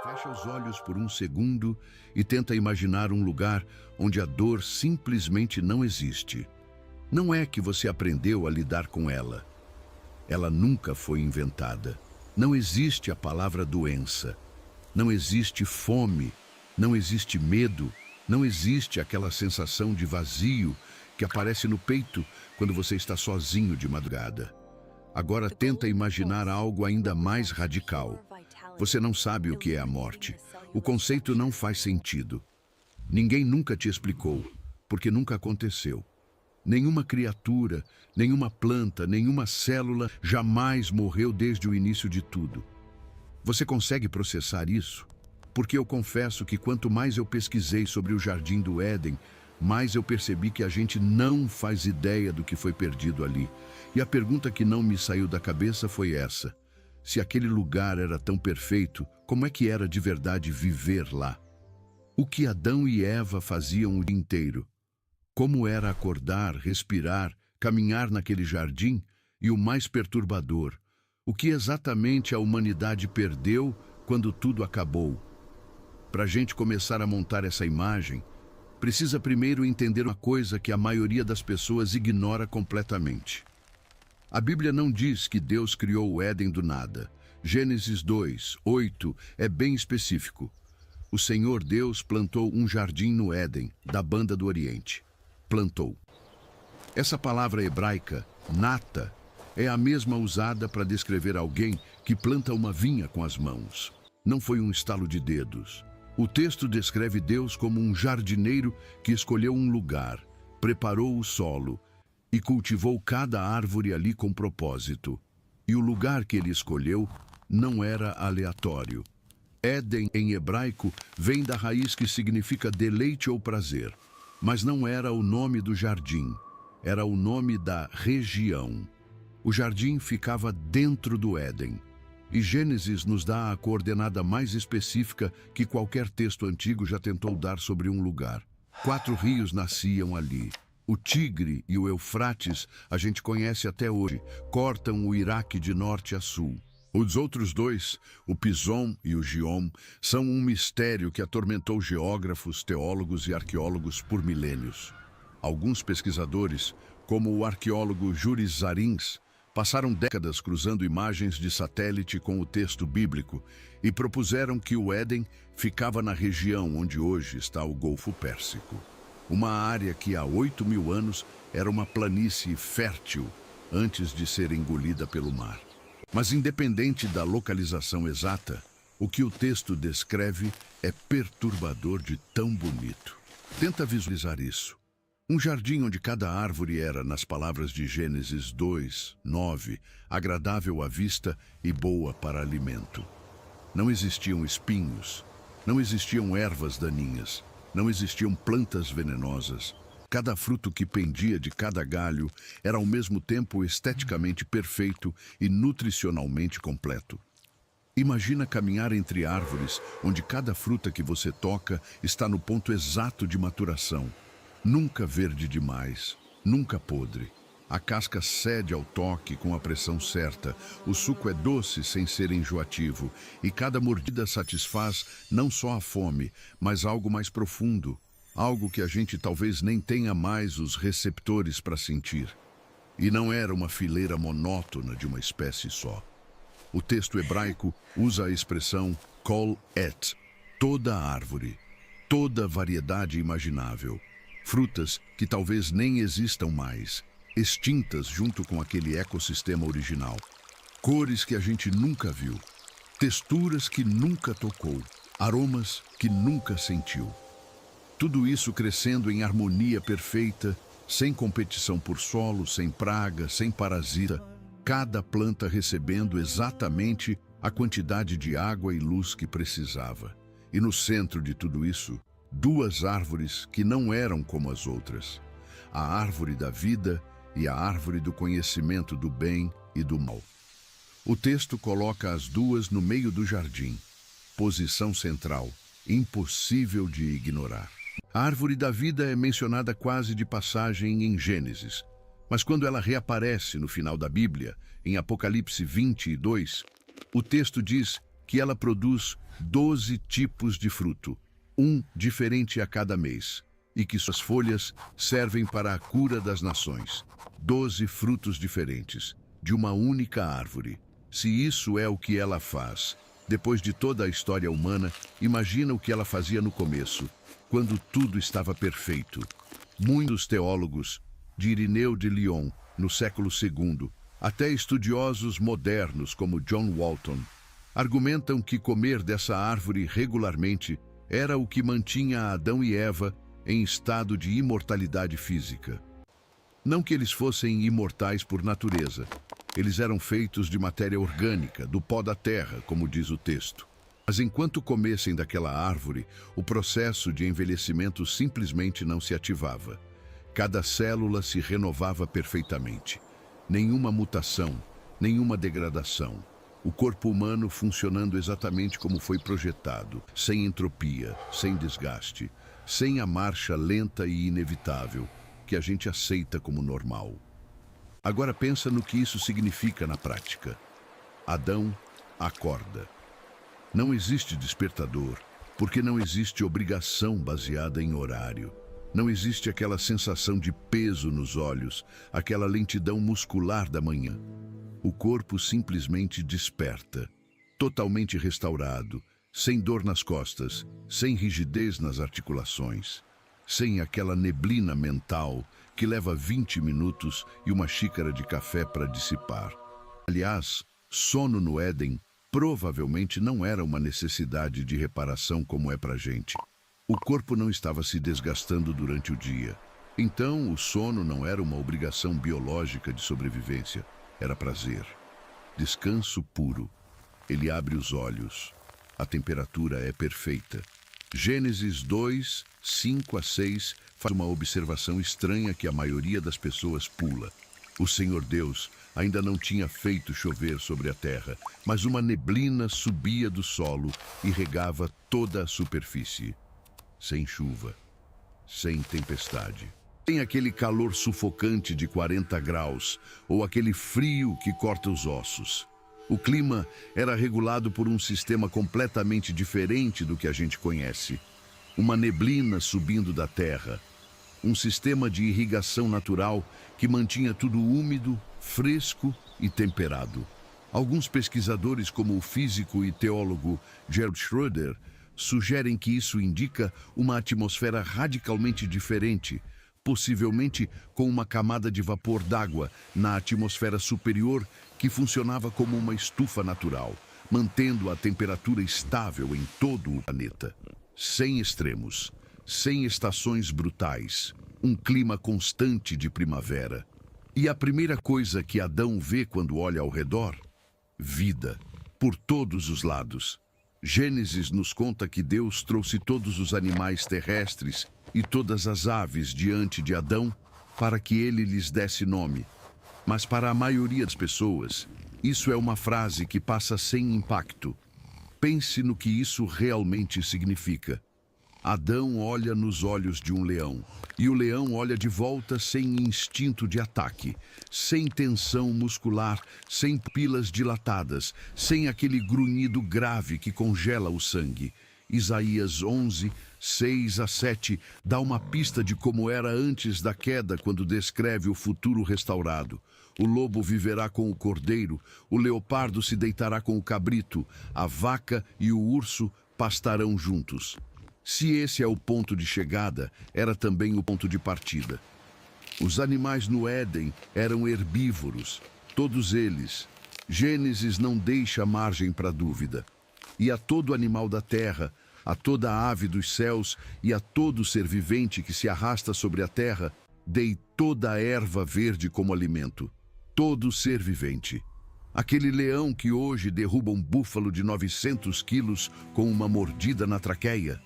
Fecha os olhos por um segundo e tenta imaginar um lugar onde a dor simplesmente não existe. Não é que você aprendeu a lidar com ela. Ela nunca foi inventada. Não existe a palavra doença. Não existe fome. Não existe medo. Não existe aquela sensação de vazio que aparece no peito quando você está sozinho de madrugada. Agora tenta imaginar algo ainda mais radical. Você não sabe o que é a morte. O conceito não faz sentido. Ninguém nunca te explicou, porque nunca aconteceu. Nenhuma criatura, nenhuma planta, nenhuma célula jamais morreu desde o início de tudo. Você consegue processar isso? Porque eu confesso que quanto mais eu pesquisei sobre o Jardim do Éden, mais eu percebi que a gente não faz ideia do que foi perdido ali. E a pergunta que não me saiu da cabeça foi essa: se aquele lugar era tão perfeito, como é que era de verdade viver lá? O que Adão e Eva faziam o dia inteiro? Como era acordar, respirar, caminhar naquele jardim? E o mais perturbador, o que exatamente a humanidade perdeu quando tudo acabou? Para a gente começar a montar essa imagem, precisa primeiro entender uma coisa que a maioria das pessoas ignora completamente. A Bíblia não diz que Deus criou o Éden do nada. Gênesis 2:8 é bem específico. O Senhor Deus plantou um jardim no Éden, da Banda do Oriente. Plantou. Essa palavra hebraica, nata, é a mesma usada para descrever alguém que planta uma vinha com as mãos. Não foi um estalo de dedos. O texto descreve Deus como um jardineiro que escolheu um lugar, preparou o solo e cultivou cada árvore ali com propósito. E o lugar que ele escolheu não era aleatório. Éden, em hebraico, vem da raiz que significa deleite ou prazer. Mas não era o nome do jardim, era o nome da região. O jardim ficava dentro do Éden. E Gênesis nos dá a coordenada mais específica que qualquer texto antigo já tentou dar sobre um lugar. 4 rios nasciam ali. O Tigre e o Eufrates a gente conhece até hoje, cortam o Iraque de norte a sul. Os outros 2, o Pison e o Gion, são um mistério que atormentou geógrafos, teólogos e arqueólogos por milênios. Alguns pesquisadores, como o arqueólogo Juris Zarins, passaram décadas cruzando imagens de satélite com o texto bíblico e propuseram que o Éden ficava na região onde hoje está o Golfo Pérsico. Uma área que há 8.000 anos era uma planície fértil antes de ser engolida pelo mar. Mas independente da localização exata, o que o texto descreve é perturbador de tão bonito. Tenta visualizar isso. Um jardim onde cada árvore era, nas palavras de Gênesis 2:9, agradável à vista e boa para alimento. Não existiam espinhos, não existiam ervas daninhas, não existiam plantas venenosas. Cada fruto que pendia de cada galho era ao mesmo tempo esteticamente perfeito e nutricionalmente completo. Imagina caminhar entre árvores onde cada fruta que você toca está no ponto exato de maturação. Nunca verde demais, nunca podre. A casca cede ao toque com a pressão certa, o suco é doce sem ser enjoativo, e cada mordida satisfaz não só a fome, mas algo mais profundo, algo que a gente talvez nem tenha mais os receptores para sentir. E não era uma fileira monótona de uma espécie só. O texto hebraico usa a expressão kol et, toda árvore, toda variedade imaginável. Frutas que talvez nem existam mais, extintas junto com aquele ecossistema original. Cores que a gente nunca viu, texturas que nunca tocou, aromas que nunca sentiu. Tudo isso crescendo em harmonia perfeita, sem competição por solo, sem praga, sem parasita, cada planta recebendo exatamente a quantidade de água e luz que precisava. E no centro de tudo isso, 2 árvores que não eram como as outras: a árvore da vida e a árvore do conhecimento do bem e do mal. O texto coloca as 2 no meio do jardim, posição central, impossível de ignorar. A árvore da vida é mencionada quase de passagem em Gênesis, mas quando ela reaparece no final da Bíblia, em Apocalipse 22, o texto diz que ela produz 12 tipos de fruto, um diferente a cada mês, e que suas folhas servem para a cura das nações. 12 frutos diferentes, de uma única árvore. Se isso é o que ela faz, depois de toda a história humana, imagina o que ela fazia no começo, quando tudo estava perfeito. Muitos teólogos, de Irineu de Lyon, no século II, até estudiosos modernos como John Walton, argumentam que comer dessa árvore regularmente era o que mantinha Adão e Eva em estado de imortalidade física. Não que eles fossem imortais por natureza. Eles eram feitos de matéria orgânica, do pó da terra, como diz o texto. Mas enquanto comessem daquela árvore, o processo de envelhecimento simplesmente não se ativava. Cada célula se renovava perfeitamente. Nenhuma mutação, nenhuma degradação. O corpo humano funcionando exatamente como foi projetado, sem entropia, sem desgaste, sem a marcha lenta e inevitável que a gente aceita como normal. Agora pensa no que isso significa na prática. Adão acorda. Não existe despertador, porque não existe obrigação baseada em horário. Não existe aquela sensação de peso nos olhos, aquela lentidão muscular da manhã. O corpo simplesmente desperta, totalmente restaurado, sem dor nas costas, sem rigidez nas articulações, sem aquela neblina mental que leva 20 minutos e uma xícara de café para dissipar. Aliás, sono no Éden provavelmente não era uma necessidade de reparação como é para a gente. O corpo não estava se desgastando durante o dia. Então, o sono não era uma obrigação biológica de sobrevivência, era prazer. Descanso puro. Ele abre os olhos. A temperatura é perfeita. Gênesis 2, 5 a 6 faz uma observação estranha que a maioria das pessoas pula. O Senhor Deus ainda não tinha feito chover sobre a terra, mas uma neblina subia do solo e regava toda a superfície. Sem chuva, sem tempestade. Sem aquele calor sufocante de 40 graus ou aquele frio que corta os ossos. O clima era regulado por um sistema completamente diferente do que a gente conhece. Uma neblina subindo da terra. Um sistema de irrigação natural que mantinha tudo úmido, fresco e temperado. Alguns pesquisadores, como o físico e teólogo Gerhard Schröder, sugerem que isso indica uma atmosfera radicalmente diferente, possivelmente com uma camada de vapor d'água na atmosfera superior que funcionava como uma estufa natural, mantendo a temperatura estável em todo o planeta. Sem extremos, sem estações brutais, um clima constante de primavera. E a primeira coisa que Adão vê quando olha ao redor? Vida, por todos os lados. Gênesis nos conta que Deus trouxe todos os animais terrestres e todas as aves diante de Adão para que ele lhes desse nome. Mas para a maioria das pessoas, isso é uma frase que passa sem impacto. Pense no que isso realmente significa. Adão olha nos olhos de um leão, e o leão olha de volta sem instinto de ataque, sem tensão muscular, sem pupilas dilatadas, sem aquele grunhido grave que congela o sangue. Isaías 11, 6 a 7 dá uma pista de como era antes da queda quando descreve o futuro restaurado. O lobo viverá com o cordeiro, o leopardo se deitará com o cabrito, a vaca e o urso pastarão juntos. Se esse é o ponto de chegada, era também o ponto de partida. Os animais no Éden eram herbívoros, todos eles. Gênesis não deixa margem para dúvida. E a todo animal da terra, a toda ave dos céus e a todo ser vivente que se arrasta sobre a terra, dei toda a erva verde como alimento. Todo ser vivente. Aquele leão que hoje derruba um búfalo de 900 quilos com uma mordida na traqueia.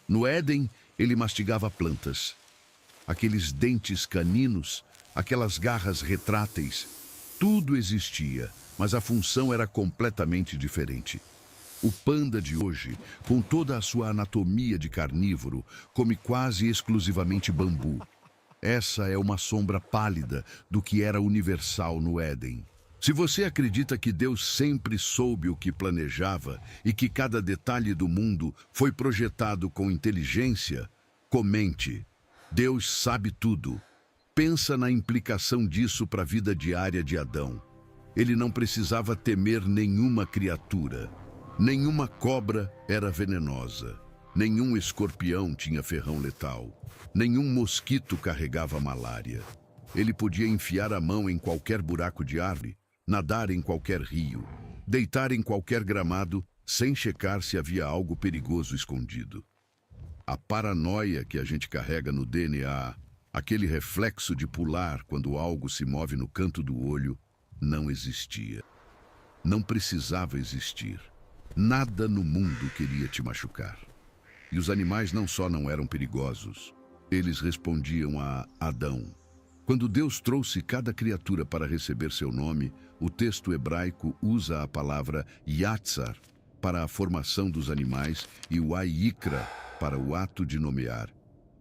No Éden, ele mastigava plantas. Aqueles dentes caninos, aquelas garras retráteis, tudo existia, mas a função era completamente diferente. O panda de hoje, com toda a sua anatomia de carnívoro, come quase exclusivamente bambu. Essa é uma sombra pálida do que era universal no Éden. Se você acredita que Deus sempre soube o que planejava e que cada detalhe do mundo foi projetado com inteligência, comente. Deus sabe tudo. Pensa na implicação disso para a vida diária de Adão. Ele não precisava temer nenhuma criatura. Nenhuma cobra era venenosa. Nenhum escorpião tinha ferrão letal. Nenhum mosquito carregava malária. Ele podia enfiar a mão em qualquer buraco de árvore, nadar em qualquer rio, deitar em qualquer gramado, sem checar se havia algo perigoso escondido. A paranoia que a gente carrega no DNA, aquele reflexo de pular quando algo se move no canto do olho, não existia. Não precisava existir. Nada no mundo queria te machucar. E os animais não só não eram perigosos, eles respondiam a Adão. Quando Deus trouxe cada criatura para receber seu nome, o texto hebraico usa a palavra Yatzar para a formação dos animais e o Ayikra para o ato de nomear.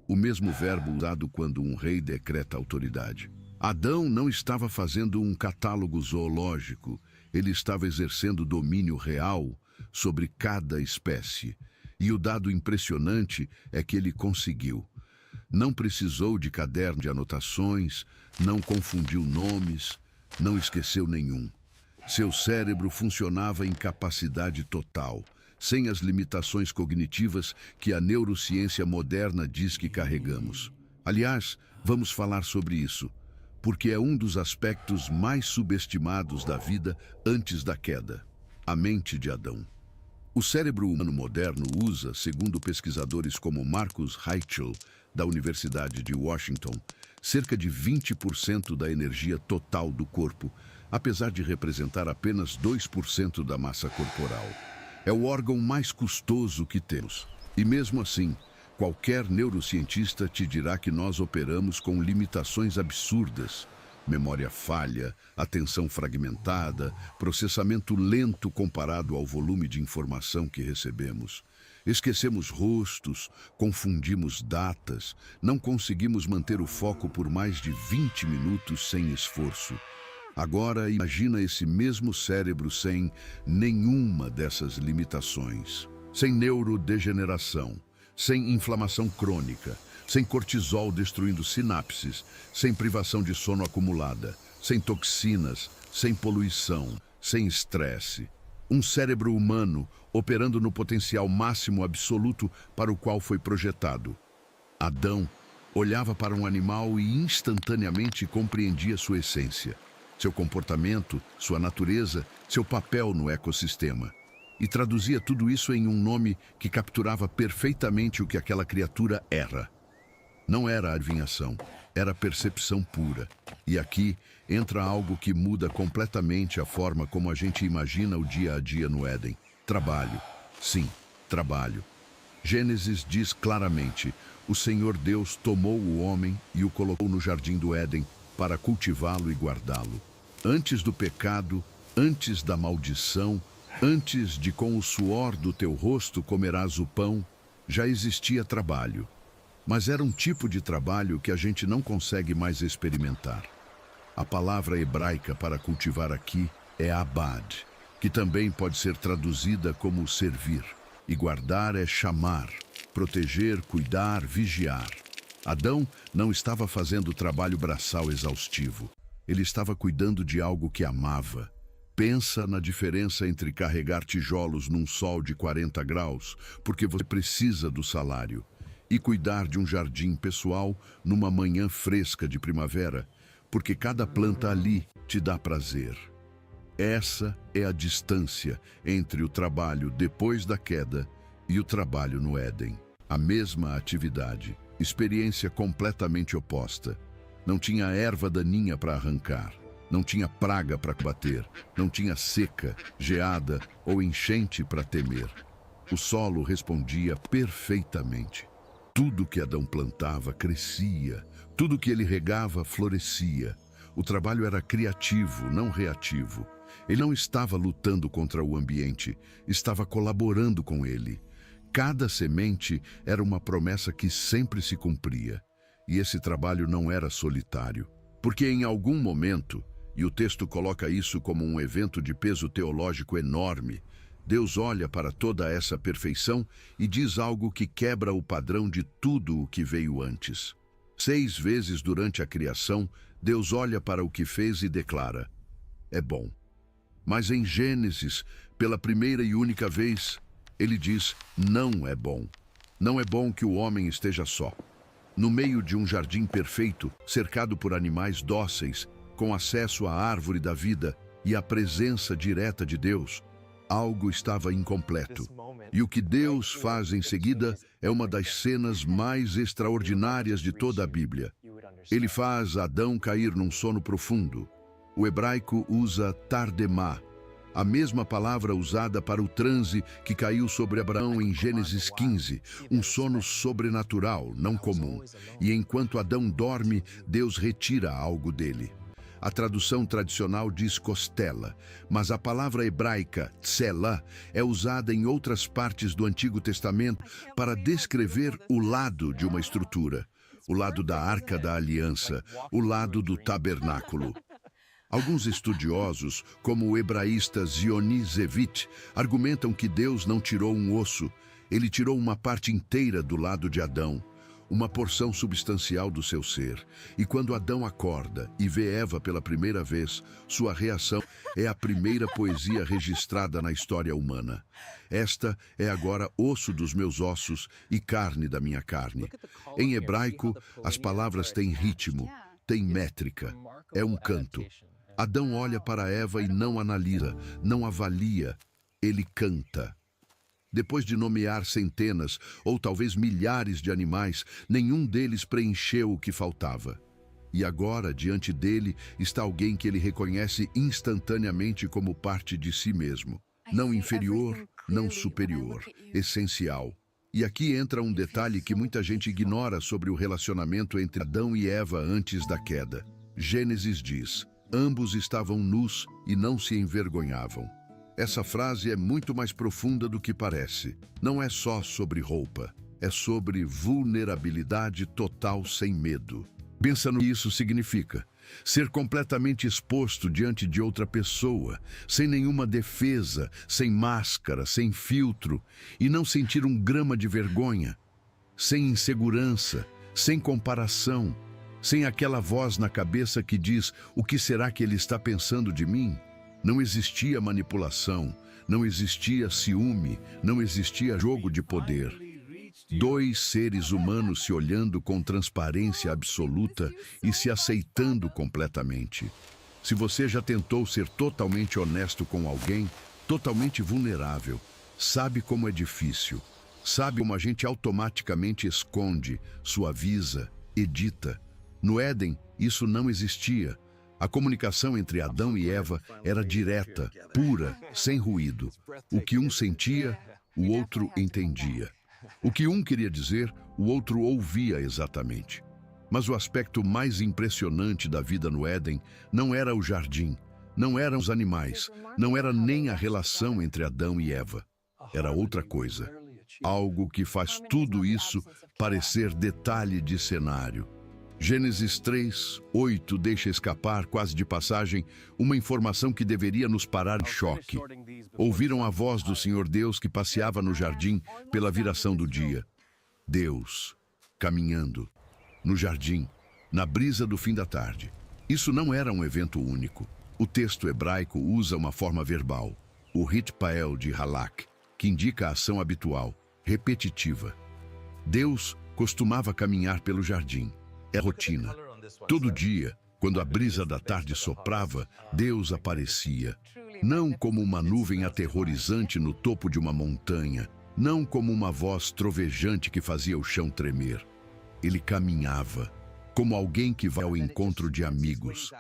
O mesmo verbo usado quando um rei decreta autoridade. Adão não estava fazendo um catálogo zoológico, ele estava exercendo domínio real sobre cada espécie. E o dado impressionante é que ele conseguiu. Não precisou de caderno de anotações, não confundiu nomes, não esqueceu nenhum. Seu cérebro funcionava em capacidade total, sem as limitações cognitivas que a neurociência moderna diz que carregamos. Aliás, vamos falar sobre isso, porque é um dos aspectos mais subestimados da vida antes da queda, a mente de Adão. O cérebro humano moderno usa, segundo pesquisadores como Marcus Reichel, da Universidade de Washington, cerca de 20% da energia total do corpo, apesar de representar apenas 2% da massa corporal. É o órgão mais custoso que temos. E mesmo assim, qualquer neurocientista te dirá que nós operamos com limitações absurdas. Memória falha, atenção fragmentada, processamento lento comparado ao volume de informação que recebemos. Esquecemos rostos, confundimos datas, não conseguimos manter o foco por mais de 20 minutos sem esforço. Agora imagina esse mesmo cérebro sem nenhuma dessas limitações, sem neurodegeneração, sem inflamação crônica, sem cortisol destruindo sinapses, sem privação de sono acumulada, sem toxinas, sem poluição, sem estresse. Um cérebro humano operando no potencial máximo absoluto para o qual foi projetado. Adão olhava para um animal e instantaneamente compreendia sua essência, seu comportamento, sua natureza, seu papel no ecossistema. E traduzia tudo isso em um nome que capturava perfeitamente o que aquela criatura era. Não era adivinhação, era percepção pura. E aqui entra algo que muda completamente a forma como a gente imagina o dia a dia no Éden. Trabalho. Sim, trabalho. Gênesis diz claramente: o Senhor Deus tomou o homem e o colocou no jardim do Éden para cultivá-lo e guardá-lo. Antes do pecado, antes da maldição, antes de com o suor do teu rosto comerás o pão, já existia trabalho. Mas era um tipo de trabalho que a gente não consegue mais experimentar. A palavra hebraica para cultivar aqui é abad, que também pode ser traduzida como servir. E guardar é chamar, proteger, cuidar, vigiar. Adão não estava fazendo trabalho braçal exaustivo. Ele estava cuidando de algo que amava. Pensa na diferença entre carregar tijolos num sol de 40 graus, porque você precisa do salário, e cuidar de um jardim pessoal numa manhã fresca de primavera, porque cada planta ali te dá prazer. Essa é a distância entre o trabalho depois da queda e o trabalho no Éden. A mesma atividade, experiência completamente oposta. Não tinha erva daninha para arrancar, não tinha praga para combater, não tinha seca, geada ou enchente para temer. O solo respondia perfeitamente. Tudo que Adão plantava crescia, tudo que ele regava florescia. O trabalho era criativo, não reativo. Ele não estava lutando contra o ambiente, estava colaborando com ele. Cada semente era uma promessa que sempre se cumpria. E esse trabalho não era solitário, porque em algum momento, E o texto coloca isso como um evento de peso teológico enorme. Deus olha para toda essa perfeição e diz algo que quebra o padrão de tudo o que veio antes. 6 vezes durante a criação, Deus olha para o que fez e declara: é bom. Mas em Gênesis, pela primeira e única vez, ele diz: não é bom. Não é bom que o homem esteja só. No meio de um jardim perfeito, cercado por animais dóceis, com acesso à árvore da vida e à presença direta de Deus, algo estava incompleto. E o que Deus faz em seguida é uma das cenas mais extraordinárias de toda a Bíblia. Ele faz Adão cair num sono profundo. O hebraico usa tardemá, a mesma palavra usada para o transe que caiu sobre Abraão em Gênesis 15, um sono sobrenatural, não comum. E enquanto Adão dorme, Deus retira algo dele. A tradução tradicional diz costela, mas a palavra hebraica tselá é usada em outras partes do Antigo Testamento para descrever o lado de uma estrutura, o lado da Arca da Aliança, o lado do tabernáculo. Alguns estudiosos, como o hebraísta Zioni Zevit, argumentam que Deus não tirou um osso, ele tirou uma parte inteira do lado de Adão, uma porção substancial do seu ser. E quando Adão acorda e vê Eva pela primeira vez, sua reação é a primeira poesia registrada na história humana. Esta é agora osso dos meus ossos e carne da minha carne. Em hebraico, as palavras têm ritmo, têm métrica, é um canto. Adão olha para Eva e não analisa, não avalia, ele canta. Depois de nomear centenas ou talvez milhares de animais, nenhum deles preencheu o que faltava. E agora, diante dele, está alguém que ele reconhece instantaneamente como parte de si mesmo. Não inferior, não superior, essencial. E aqui entra um detalhe que muita gente ignora sobre o relacionamento entre Adão e Eva antes da queda. Gênesis diz: ambos estavam nus e não se envergonhavam. Essa frase é muito mais profunda do que parece. Não é só sobre roupa, é sobre vulnerabilidade total sem medo. Pensa no que isso significa. Ser completamente exposto diante de outra pessoa, sem nenhuma defesa, sem máscara, sem filtro, e não sentir um grama de vergonha, sem insegurança, sem comparação, sem aquela voz na cabeça que diz: o que será que ele está pensando de mim? Não existia manipulação, não existia ciúme, não existia jogo de poder. 2 seres humanos se olhando com transparência absoluta e se aceitando completamente. Se você já tentou ser totalmente honesto com alguém, totalmente vulnerável, sabe como é difícil. Sabe como a gente automaticamente esconde, suaviza, edita. No Éden, isso não existia. A comunicação entre Adão e Eva era direta, pura, sem ruído. O que um sentia, o outro entendia. O que um queria dizer, o outro ouvia exatamente. Mas o aspecto mais impressionante da vida no Éden não era o jardim, não eram os animais, não era nem a relação entre Adão e Eva. Era outra coisa. Algo que faz tudo isso parecer detalhe de cenário. Gênesis 3:8 deixa escapar, quase de passagem, uma informação que deveria nos parar em choque. Ouviram a voz do Senhor Deus que passeava no jardim pela viração do dia. Deus, caminhando, no jardim, na brisa do fim da tarde. Isso não era um evento único. O texto hebraico usa uma forma verbal, o hitpael de halak, que indica a ação habitual, repetitiva. Deus costumava caminhar pelo jardim. É rotina. Todo dia, quando a brisa da tarde soprava, Deus aparecia. Não como uma nuvem aterrorizante no topo de uma montanha, não como uma voz trovejante que fazia o chão tremer. Ele caminhava, como alguém que vai ao encontro de amigos.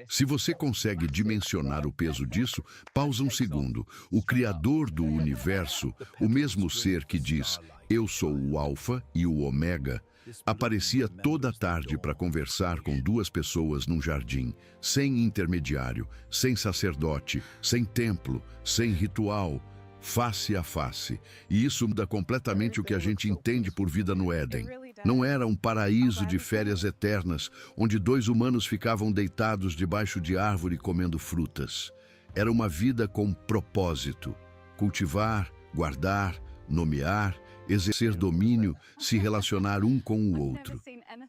Se você consegue dimensionar o peso disso, pausa um segundo. O Criador do universo, o mesmo ser que diz: eu sou o Alfa e o Ômega, aparecia toda tarde para conversar com 2 pessoas num jardim, sem intermediário, sem sacerdote, sem templo, sem ritual, face a face. E isso muda completamente o que a gente entende por vida no Éden. Não era um paraíso de férias eternas, onde dois humanos ficavam deitados debaixo de árvore comendo frutas. Era uma vida com propósito: cultivar, guardar, nomear, exercer domínio, se relacionar um com o outro.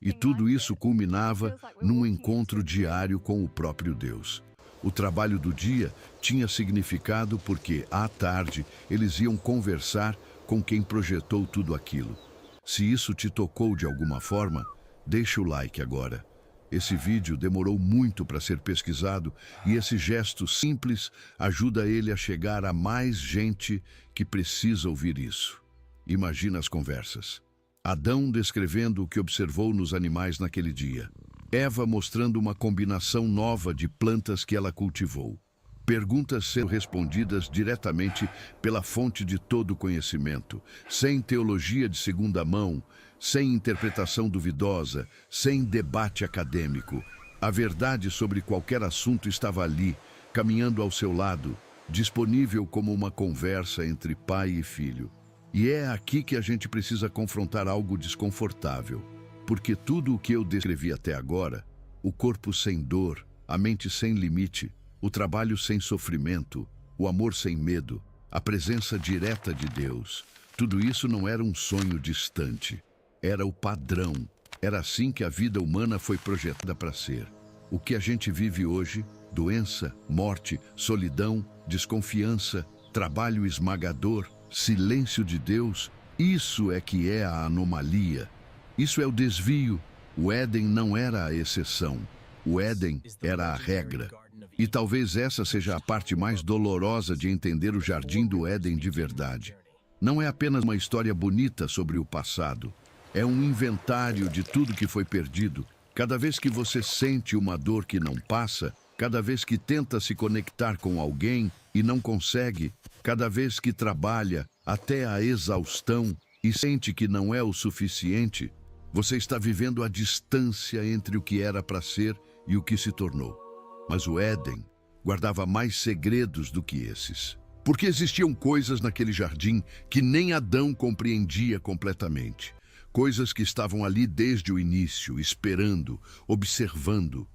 E tudo isso culminava num encontro diário com o próprio Deus. O trabalho do dia tinha significado porque, à tarde, eles iam conversar com quem projetou tudo aquilo. Se isso te tocou de alguma forma, deixa o like agora. Esse vídeo demorou muito para ser pesquisado e esse gesto simples ajuda ele a chegar a mais gente que precisa ouvir isso. Imagina as conversas. Adão descrevendo o que observou nos animais naquele dia. Eva mostrando uma combinação nova de plantas que ela cultivou. Perguntas sendo respondidas diretamente pela fonte de todo conhecimento, sem teologia de segunda mão, sem interpretação duvidosa, sem debate acadêmico. A verdade sobre qualquer assunto estava ali, caminhando ao seu lado, disponível como uma conversa entre pai e filho. E é aqui que a gente precisa confrontar algo desconfortável, porque tudo o que eu descrevi até agora, o corpo sem dor, a mente sem limite, o trabalho sem sofrimento, o amor sem medo, a presença direta de Deus, tudo isso não era um sonho distante. Era o padrão. Era assim que a vida humana foi projetada para ser. O que a gente vive hoje, doença, morte, solidão, desconfiança, trabalho esmagador, silêncio de Deus, isso é que é a anomalia. Isso é o desvio. O Éden não era a exceção. O Éden era a regra. E talvez essa seja a parte mais dolorosa de entender o Jardim do Éden de verdade. Não é apenas uma história bonita sobre o passado. É um inventário de tudo que foi perdido. Cada vez que você sente uma dor que não passa, cada vez que tenta se conectar com alguém e não consegue, cada vez que trabalha até a exaustão e sente que não é o suficiente, você está vivendo a distância entre o que era para ser e o que se tornou. Mas o Éden guardava mais segredos do que esses. Porque existiam coisas naquele jardim que nem Adão compreendia completamente. Coisas que estavam ali desde o início, esperando, observando.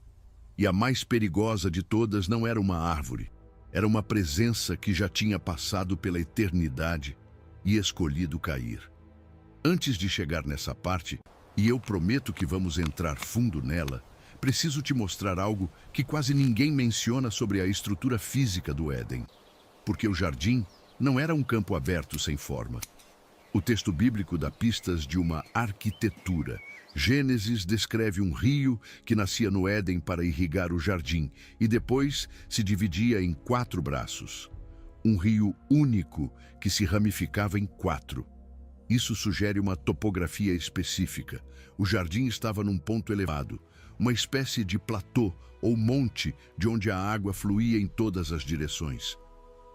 E a mais perigosa de todas não era uma árvore. Era uma presença que já tinha passado pela eternidade e escolhido cair. Antes de chegar nessa parte, e eu prometo que vamos entrar fundo nela, preciso te mostrar algo que quase ninguém menciona sobre a estrutura física do Éden. Porque o jardim não era um campo aberto sem forma. O texto bíblico dá pistas de uma arquitetura. Gênesis descreve um rio que nascia no Éden para irrigar o jardim e depois se dividia em 4 braços. Um rio único que se ramificava em 4. Isso sugere uma topografia específica. O jardim estava num ponto elevado, uma espécie de platô ou monte de onde a água fluía em todas as direções.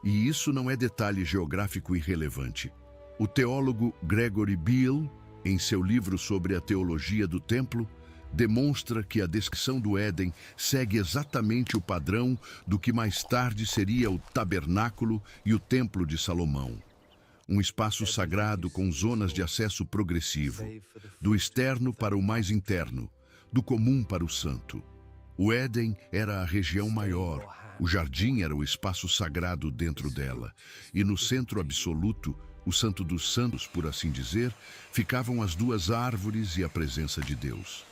E isso não é detalhe geográfico irrelevante. O teólogo Gregory Beale, em seu livro sobre a teologia do templo, demonstra que a descrição do Éden segue exatamente o padrão do que mais tarde seria o tabernáculo e o templo de Salomão. Um espaço sagrado com zonas de acesso progressivo, do externo para o mais interno, do comum para o santo. O Éden era a região maior, o jardim era o espaço sagrado dentro dela, e no centro absoluto, o Santo dos Santos, por assim dizer, ficavam as 2 árvores e a presença de Deus.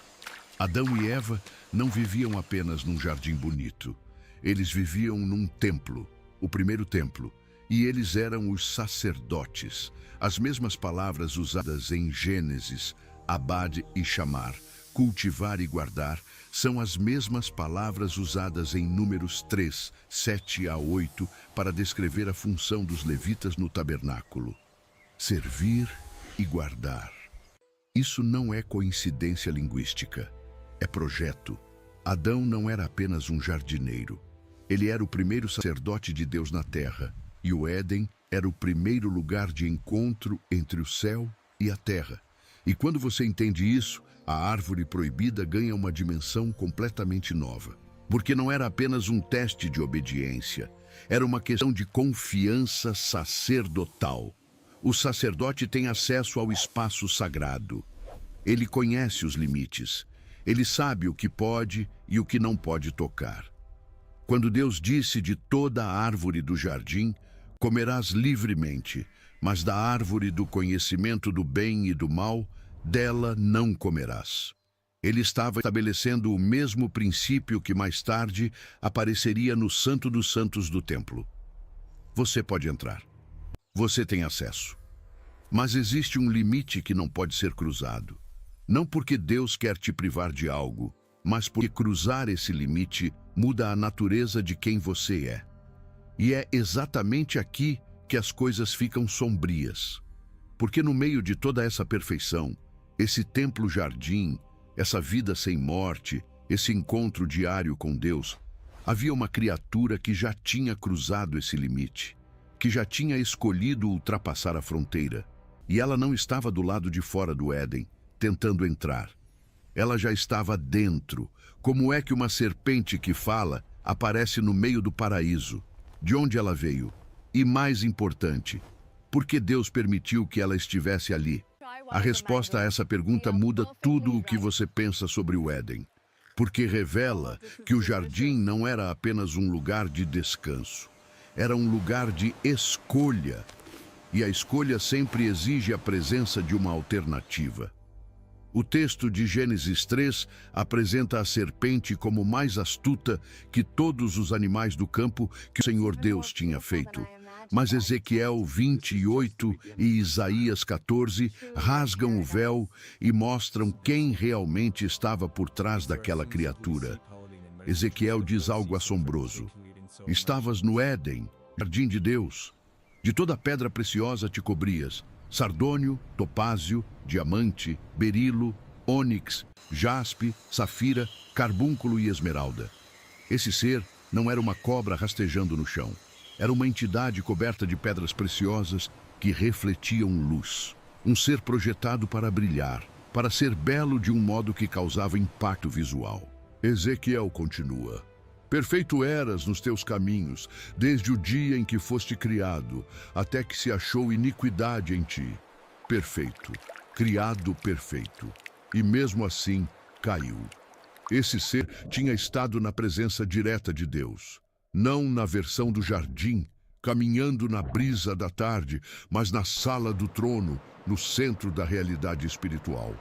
Adão e Eva não viviam apenas num jardim bonito. Eles viviam num templo, o primeiro templo, e eles eram os sacerdotes. As mesmas palavras usadas em Gênesis, abad e chamar, cultivar e guardar, são as mesmas palavras usadas em Números 3, 7 a 8, para descrever a função dos levitas no tabernáculo. Servir e guardar. Isso não é coincidência linguística, é projeto. Adão não era apenas um jardineiro. Ele era o primeiro sacerdote de Deus na terra, e o Éden era o primeiro lugar de encontro entre o céu e a terra. E quando você entende isso, a árvore proibida ganha uma dimensão completamente nova. Porque não era apenas um teste de obediência, era uma questão de confiança sacerdotal. O sacerdote tem acesso ao espaço sagrado. Ele conhece os limites. Ele sabe o que pode e o que não pode tocar. Quando Deus disse de toda a árvore do jardim, comerás livremente, mas da árvore do conhecimento do bem e do mal, dela não comerás. Ele estava estabelecendo o mesmo princípio que mais tarde apareceria no Santo dos Santos do templo. Você pode entrar. Você tem acesso. Mas existe um limite que não pode ser cruzado. Não porque Deus quer te privar de algo, mas porque cruzar esse limite muda a natureza de quem você é. E é exatamente aqui que as coisas ficam sombrias. Porque no meio de toda essa perfeição, esse templo-jardim, essa vida sem morte, esse encontro diário com Deus, havia uma criatura que já tinha cruzado esse limite, que já tinha escolhido ultrapassar a fronteira. E ela não estava do lado de fora do Éden, tentando entrar. Ela já estava dentro. Como é que uma serpente que fala aparece no meio do paraíso? De onde ela veio? E mais importante, por que Deus permitiu que ela estivesse ali? A resposta a essa pergunta muda tudo o que você pensa sobre o Éden. Porque revela que o jardim não era apenas um lugar de descanso. Era um lugar de escolha. E a escolha sempre exige a presença de uma alternativa. O texto de Gênesis 3 apresenta a serpente como mais astuta que todos os animais do campo que o Senhor Deus tinha feito. Mas Ezequiel 28 e Isaías 14 rasgam o véu e mostram quem realmente estava por trás daquela criatura. Ezequiel diz algo assombroso. Estavas no Éden, jardim de Deus. De toda pedra preciosa te cobrias, sardônio, topázio, diamante, berilo, ônix, jaspe, safira, carbúnculo e esmeralda. Esse ser não era uma cobra rastejando no chão. Era uma entidade coberta de pedras preciosas que refletiam luz. Um ser projetado para brilhar, para ser belo de um modo que causava impacto visual. Ezequiel continua. Perfeito eras nos teus caminhos, desde o dia em que foste criado, até que se achou iniquidade em ti. Perfeito, criado perfeito. E mesmo assim, caiu. Esse ser tinha estado na presença direta de Deus. Não na versão do jardim, caminhando na brisa da tarde, mas na sala do trono, no centro da realidade espiritual.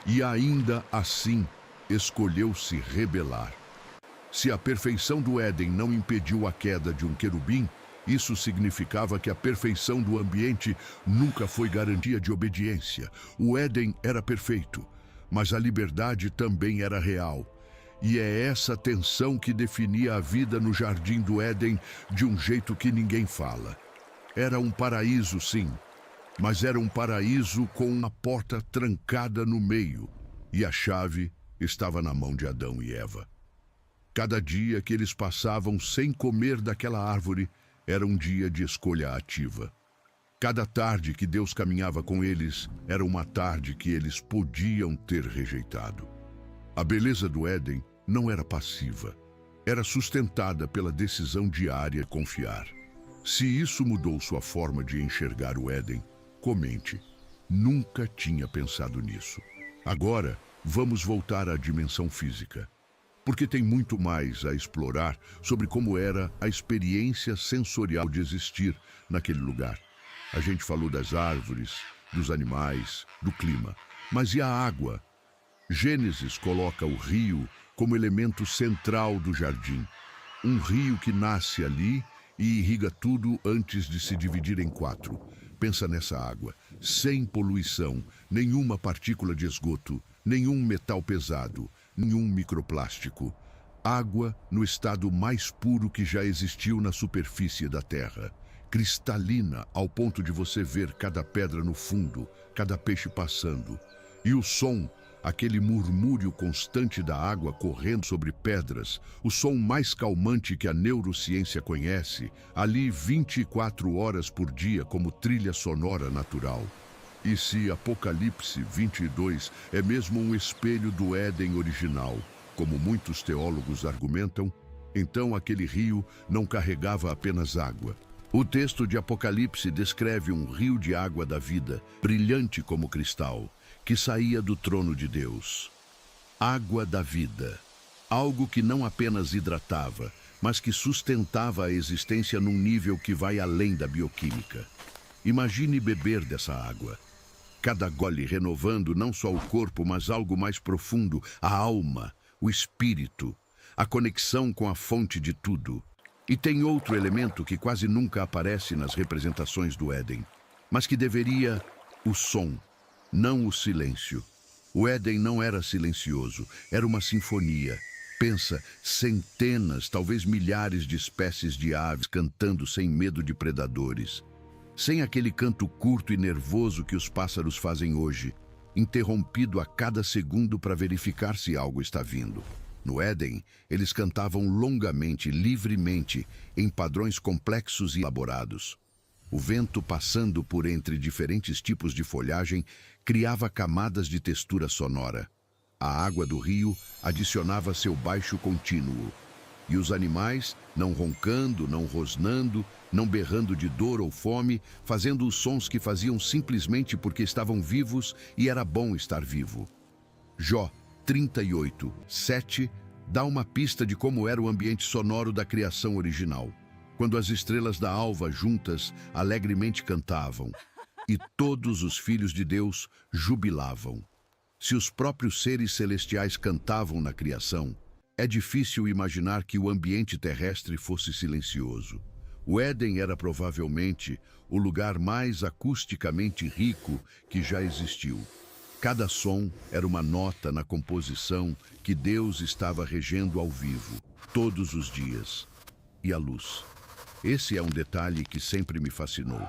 E ainda assim, escolheu se rebelar. Se a perfeição do Éden não impediu a queda de um querubim, isso significava que a perfeição do ambiente nunca foi garantia de obediência. O Éden era perfeito, mas a liberdade também era real. E é essa tensão que definia a vida no jardim do Éden de um jeito que ninguém fala. Era um paraíso, sim, mas era um paraíso com uma porta trancada no meio, e a chave estava na mão de Adão e Eva. Cada dia que eles passavam sem comer daquela árvore era um dia de escolha ativa. Cada tarde que Deus caminhava com eles era uma tarde que eles podiam ter rejeitado. A beleza do Éden não era passiva, era sustentada pela decisão diária de confiar. Se isso mudou sua forma de enxergar o Éden, comente. Nunca tinha pensado nisso. Agora, vamos voltar à dimensão física. Porque tem muito mais a explorar sobre como era a experiência sensorial de existir naquele lugar. A gente falou das árvores, dos animais, do clima. Mas e a água? Gênesis coloca o rio como elemento central do jardim. Um rio que nasce ali e irriga tudo antes de se dividir em 4. Pensa nessa água, sem poluição, nenhuma partícula de esgoto, nenhum metal pesado, nenhum microplástico. Água no estado mais puro que já existiu na superfície da Terra. Cristalina ao ponto de você ver cada pedra no fundo, cada peixe passando. E o som, aquele murmúrio constante da água correndo sobre pedras, o som mais calmante que a neurociência conhece, ali 24 horas por dia como trilha sonora natural. E se Apocalipse 22 é mesmo um espelho do Éden original, como muitos teólogos argumentam, então aquele rio não carregava apenas água. O texto de Apocalipse descreve um rio de água da vida, brilhante como cristal, que saía do trono de Deus. Água da vida. Algo que não apenas hidratava, mas que sustentava a existência num nível que vai além da bioquímica. Imagine beber dessa água. Cada gole renovando não só o corpo, mas algo mais profundo, a alma, o espírito, a conexão com a fonte de tudo. E tem outro elemento que quase nunca aparece nas representações do Éden, mas que deveria: o som, não o silêncio. O Éden não era silencioso, era uma sinfonia. Pensa, centenas, talvez milhares de espécies de aves cantando sem medo de predadores. Sem aquele canto curto e nervoso que os pássaros fazem hoje, interrompido a cada segundo para verificar se algo está vindo. No Éden, eles cantavam longamente, livremente, em padrões complexos e elaborados. O vento, passando por entre diferentes tipos de folhagem, criava camadas de textura sonora. A água do rio adicionava seu baixo contínuo. E os animais, não roncando, não rosnando, não berrando de dor ou fome, fazendo os sons que faziam simplesmente porque estavam vivos e era bom estar vivo. Jó 38, 7 dá uma pista de como era o ambiente sonoro da criação original, quando as estrelas da alva juntas alegremente cantavam, e todos os filhos de Deus jubilavam. Se os próprios seres celestiais cantavam na criação, é difícil imaginar que o ambiente terrestre fosse silencioso. O Éden era provavelmente o lugar mais acusticamente rico que já existiu. Cada som era uma nota na composição que Deus estava regendo ao vivo, todos os dias. E a luz. Esse é um detalhe que sempre me fascinou.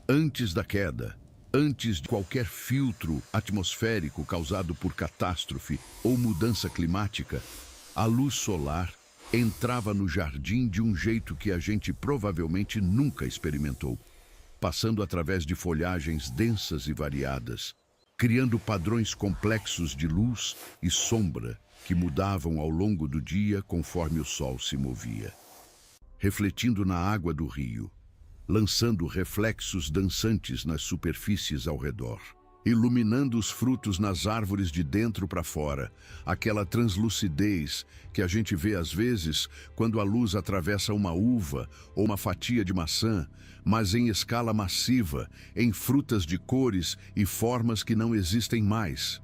Antes da queda, antes de qualquer filtro atmosférico causado por catástrofe ou mudança climática, a luz solar entrava no jardim de um jeito que a gente provavelmente nunca experimentou, passando através de folhagens densas e variadas, criando padrões complexos de luz e sombra que mudavam ao longo do dia conforme o sol se movia. Refletindo na água do rio, lançando reflexos dançantes nas superfícies ao redor, iluminando os frutos nas árvores de dentro para fora, aquela translucidez que a gente vê às vezes quando a luz atravessa uma uva ou uma fatia de maçã, mas em escala massiva, em frutas de cores e formas que não existem mais.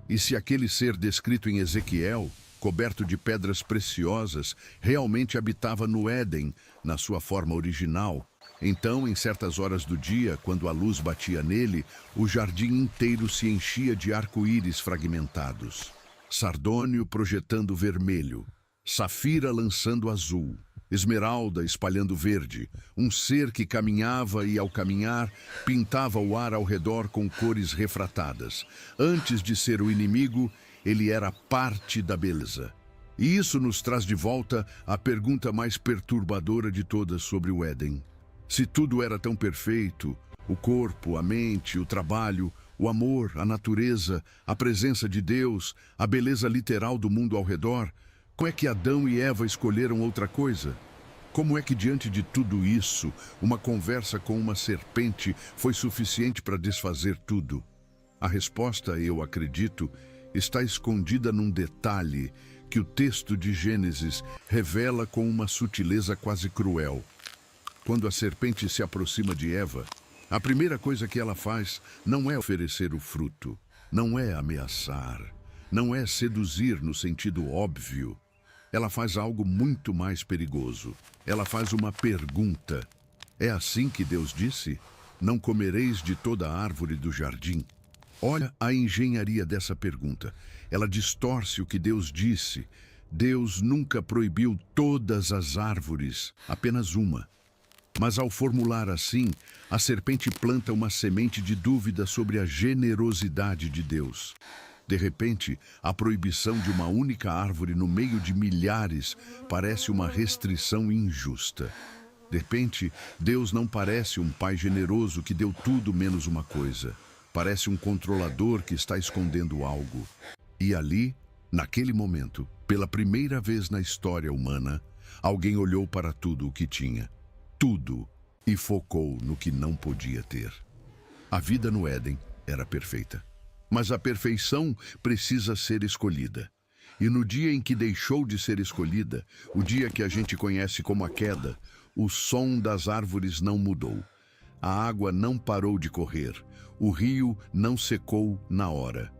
E se aquele ser descrito em Ezequiel, coberto de pedras preciosas, realmente habitava no Éden, na sua forma original, então, em certas horas do dia, quando a luz batia nele, o jardim inteiro se enchia de arco-íris fragmentados. Sardônio projetando vermelho, safira lançando azul, esmeralda espalhando verde, um ser que caminhava e, ao caminhar, pintava o ar ao redor com cores refratadas. Antes de ser o inimigo, ele era parte da beleza. E isso nos traz de volta a pergunta mais perturbadora de todas sobre o Éden. Se tudo era tão perfeito, o corpo, a mente, o trabalho, o amor, a natureza, a presença de Deus, a beleza literal do mundo ao redor, como é que Adão e Eva escolheram outra coisa? Como é que diante de tudo isso, uma conversa com uma serpente foi suficiente para desfazer tudo? A resposta, eu acredito, está escondida num detalhe que o texto de Gênesis revela com uma sutileza quase cruel. Quando a serpente se aproxima de Eva, a primeira coisa que ela faz não é oferecer o fruto, não é ameaçar, não é seduzir no sentido óbvio. Ela faz algo muito mais perigoso. Ela faz uma pergunta. É assim que Deus disse? Não comereis de toda a árvore do jardim? Olha a engenharia dessa pergunta. Ela distorce o que Deus disse. Deus nunca proibiu todas as árvores, apenas uma. Mas ao formular assim, a serpente planta uma semente de dúvida sobre a generosidade de Deus. De repente, a proibição de uma única árvore no meio de milhares parece uma restrição injusta. De repente, Deus não parece um pai generoso que deu tudo menos uma coisa. Parece um controlador que está escondendo algo. E ali, naquele momento, pela primeira vez na história humana, alguém olhou para tudo o que tinha. Tudo, e focou no que não podia ter. A vida no Éden era perfeita. Mas a perfeição precisa ser escolhida. E no dia em que deixou de ser escolhida, o dia que a gente conhece como a queda, o som das árvores não mudou. A água não parou de correr. O rio não secou na hora.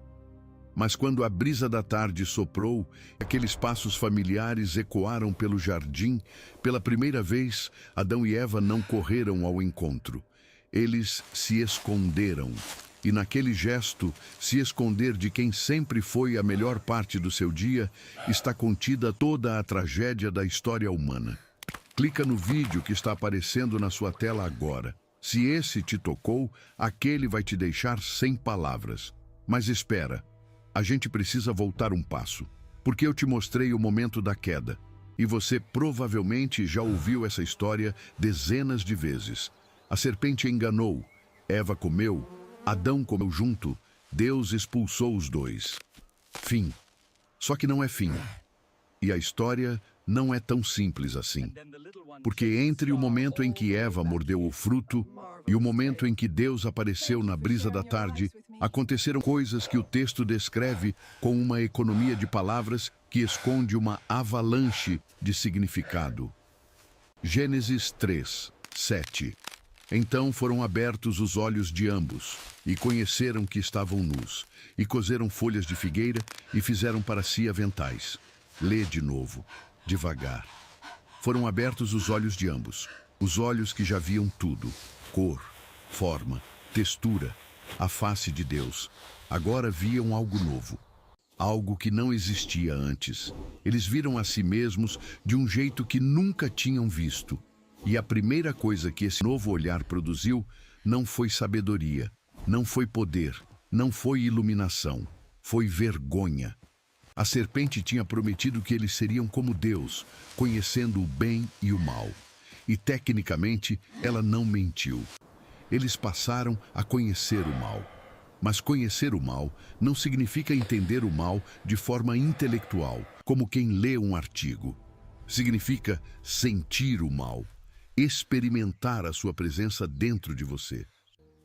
Mas quando a brisa da tarde soprou, aqueles passos familiares ecoaram pelo jardim, pela primeira vez, Adão e Eva não correram ao encontro. Eles se esconderam. E naquele gesto, se esconder de quem sempre foi a melhor parte do seu dia, está contida toda a tragédia da história humana. Clica no vídeo que está aparecendo na sua tela agora. Se esse te tocou, aquele vai te deixar sem palavras. Mas espera, a gente precisa voltar um passo, porque eu te mostrei o momento da queda, e você provavelmente já ouviu essa história dezenas de vezes. A serpente enganou, Eva comeu, Adão comeu junto, Deus expulsou os dois. Fim. Só que não é fim. E a história não é tão simples assim. Porque entre o momento em que Eva mordeu o fruto e o momento em que Deus apareceu na brisa da tarde, aconteceram coisas que o texto descreve com uma economia de palavras que esconde uma avalanche de significado. Gênesis 3, 7. Então foram abertos os olhos de ambos, e conheceram que estavam nus, e coseram folhas de figueira, e fizeram para si aventais. Lê de novo, devagar. Foram abertos os olhos de ambos, os olhos que já viam tudo, cor, forma, textura, a face de Deus. Agora viam algo novo, algo que não existia antes. Eles viram a si mesmos de um jeito que nunca tinham visto. E a primeira coisa que esse novo olhar produziu não foi sabedoria, não foi poder, não foi iluminação, foi vergonha. A serpente tinha prometido que eles seriam como Deus, conhecendo o bem e o mal. E tecnicamente, ela não mentiu. Eles passaram a conhecer o mal. Mas conhecer o mal não significa entender o mal de forma intelectual, como quem lê um artigo. Significa sentir o mal. Experimentar a sua presença dentro de você.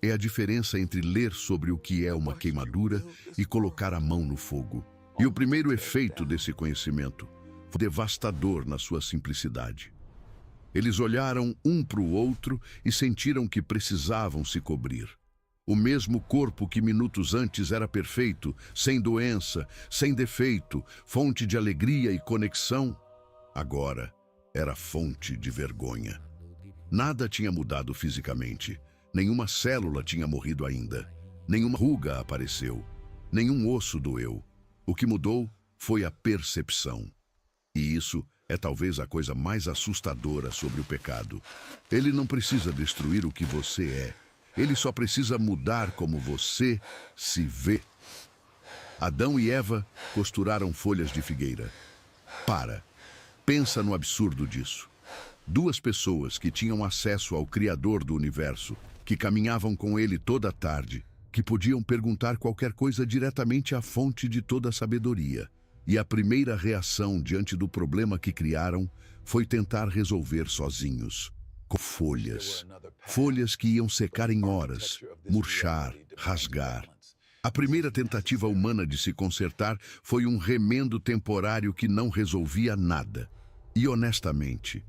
É a diferença entre ler sobre o que é uma queimadura e colocar a mão no fogo. E o primeiro efeito desse conhecimento foi devastador na sua simplicidade. Eles olharam um para o outro e sentiram que precisavam se cobrir. O mesmo corpo que minutos antes era perfeito, sem doença, sem defeito, fonte de alegria e conexão, agora era fonte de vergonha. Nada tinha mudado fisicamente. Nenhuma célula tinha morrido ainda. Nenhuma ruga apareceu. Nenhum osso doeu. O que mudou foi a percepção. E isso é talvez a coisa mais assustadora sobre o pecado. Ele não precisa destruir o que você é. Ele só precisa mudar como você se vê. Adão e Eva costuraram folhas de figueira. Pensa no absurdo disso. Duas pessoas que tinham acesso ao Criador do universo, que caminhavam com ele toda a tarde, que podiam perguntar qualquer coisa diretamente à fonte de toda a sabedoria. E a primeira reação diante do problema que criaram foi tentar resolver sozinhos, com folhas. Folhas que iam secar em horas, murchar, rasgar. A primeira tentativa humana de se consertar foi um remendo temporário que não resolvia nada. E honestamente,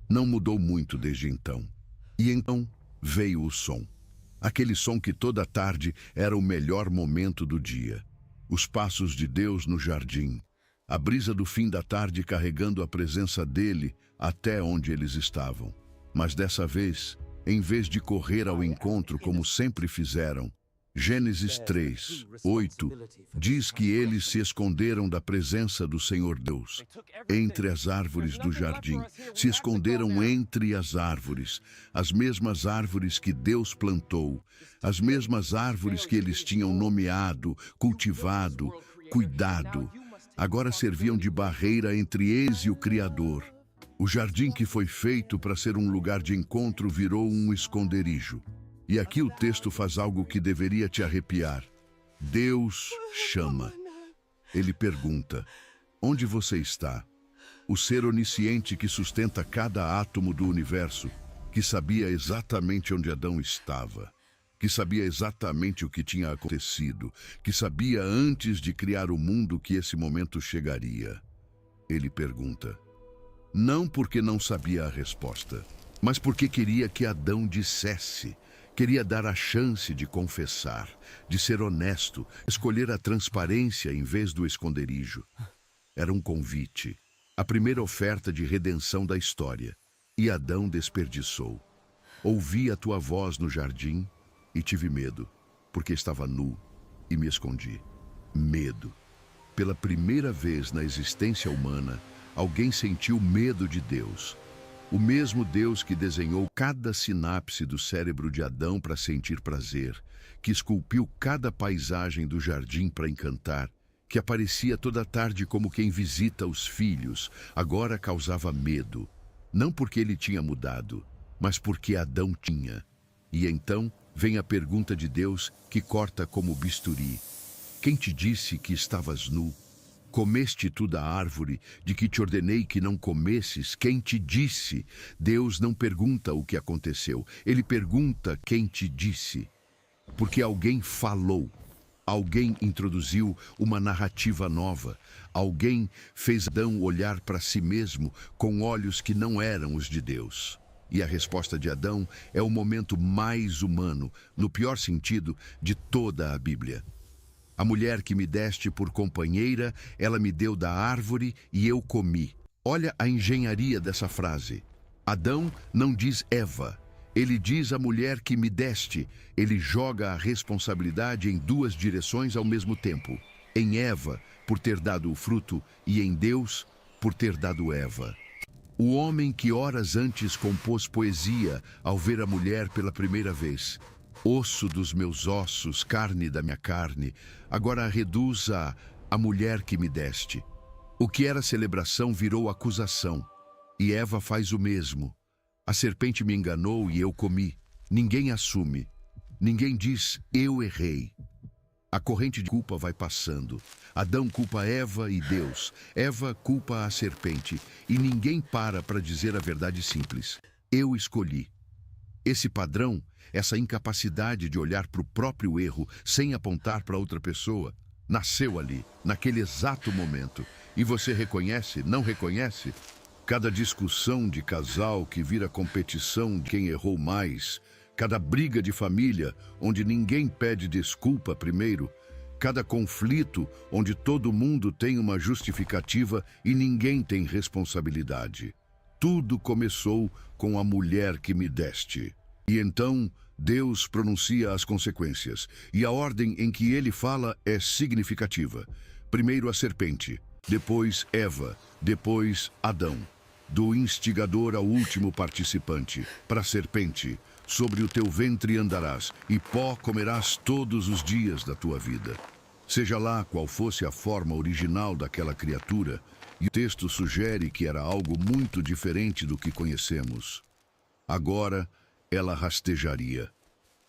não mudou muito desde então. E então veio o som. Aquele som que toda tarde era o melhor momento do dia. Os passos de Deus no jardim. A brisa do fim da tarde carregando a presença dele até onde eles estavam. Mas dessa vez, em vez de correr ao encontro como sempre fizeram, Gênesis 3, 8, diz que eles se esconderam da presença do Senhor Deus, entre as árvores do jardim. Se esconderam entre as árvores, as mesmas árvores que Deus plantou, as mesmas árvores que eles tinham nomeado, cultivado, cuidado. Agora serviam de barreira entre eles e o Criador. O jardim que foi feito para ser um lugar de encontro virou um esconderijo. E aqui o texto faz algo que deveria te arrepiar. Deus chama. Ele pergunta: onde você está? O ser onisciente que sustenta cada átomo do universo, que sabia exatamente onde Adão estava. que sabia exatamente o que tinha acontecido, que sabia antes de criar o mundo que esse momento chegaria. Ele pergunta, não porque não sabia a resposta, mas porque queria que Adão dissesse. Queria dar a chance de confessar, de ser honesto, escolher a transparência em vez do esconderijo. Era um convite, a primeira oferta de redenção da história. E Adão desperdiçou. Ouvi a tua voz no jardim e tive medo, porque estava nu e me escondi. Medo. Pela primeira vez na existência humana, alguém sentiu medo de Deus. O mesmo Deus que desenhou cada sinapse do cérebro de Adão para sentir prazer, que esculpiu cada paisagem do jardim para encantar, que aparecia toda tarde como quem visita os filhos, agora causava medo. Não porque ele tinha mudado, mas porque Adão tinha. E então vem a pergunta de Deus que corta como bisturi. Quem te disse que estavas nu? Comeste tu da árvore de que te ordenei que não comesses? Quem te disse? Deus não pergunta o que aconteceu, ele pergunta quem te disse. Porque alguém falou, alguém introduziu uma narrativa nova, alguém fez Adão olhar para si mesmo com olhos que não eram os de Deus. E a resposta de Adão é o momento mais humano, no pior sentido, de toda a Bíblia. A mulher que me deste por companheira, ela me deu da árvore e eu comi. Olha a engenharia dessa frase. Adão não diz Eva, ele diz a mulher que me deste. Ele joga a responsabilidade em duas direções ao mesmo tempo. Em Eva, por ter dado o fruto, e em Deus, por ter dado Eva. O homem que horas antes compôs poesia ao ver a mulher pela primeira vez. Osso dos meus ossos, carne da minha carne, agora reduz a mulher que me deste. O que era celebração virou acusação, e Eva faz o mesmo. A serpente me enganou e eu comi. Ninguém assume, ninguém diz, eu errei. A corrente de culpa vai passando. Adão culpa Eva e Deus. Eva culpa a serpente. E ninguém para dizer a verdade simples. Eu escolhi. Esse padrão, essa incapacidade de olhar para o próprio erro sem apontar para outra pessoa, nasceu ali, naquele exato momento. E você reconhece, não reconhece? Cada discussão de casal que vira competição de quem errou mais, cada briga de família onde ninguém pede desculpa primeiro, cada conflito onde todo mundo tem uma justificativa e ninguém tem responsabilidade. Tudo começou com a mulher que me deste. E então Deus pronuncia as consequências, e a ordem em que ele fala é significativa. Primeiro a serpente, depois Eva, depois Adão. Do instigador ao último participante, para a serpente, sobre o teu ventre andarás, e pó comerás todos os dias da tua vida. Seja lá qual fosse a forma original daquela criatura, e o texto sugere que era algo muito diferente do que conhecemos. Agora, ela rastejaria.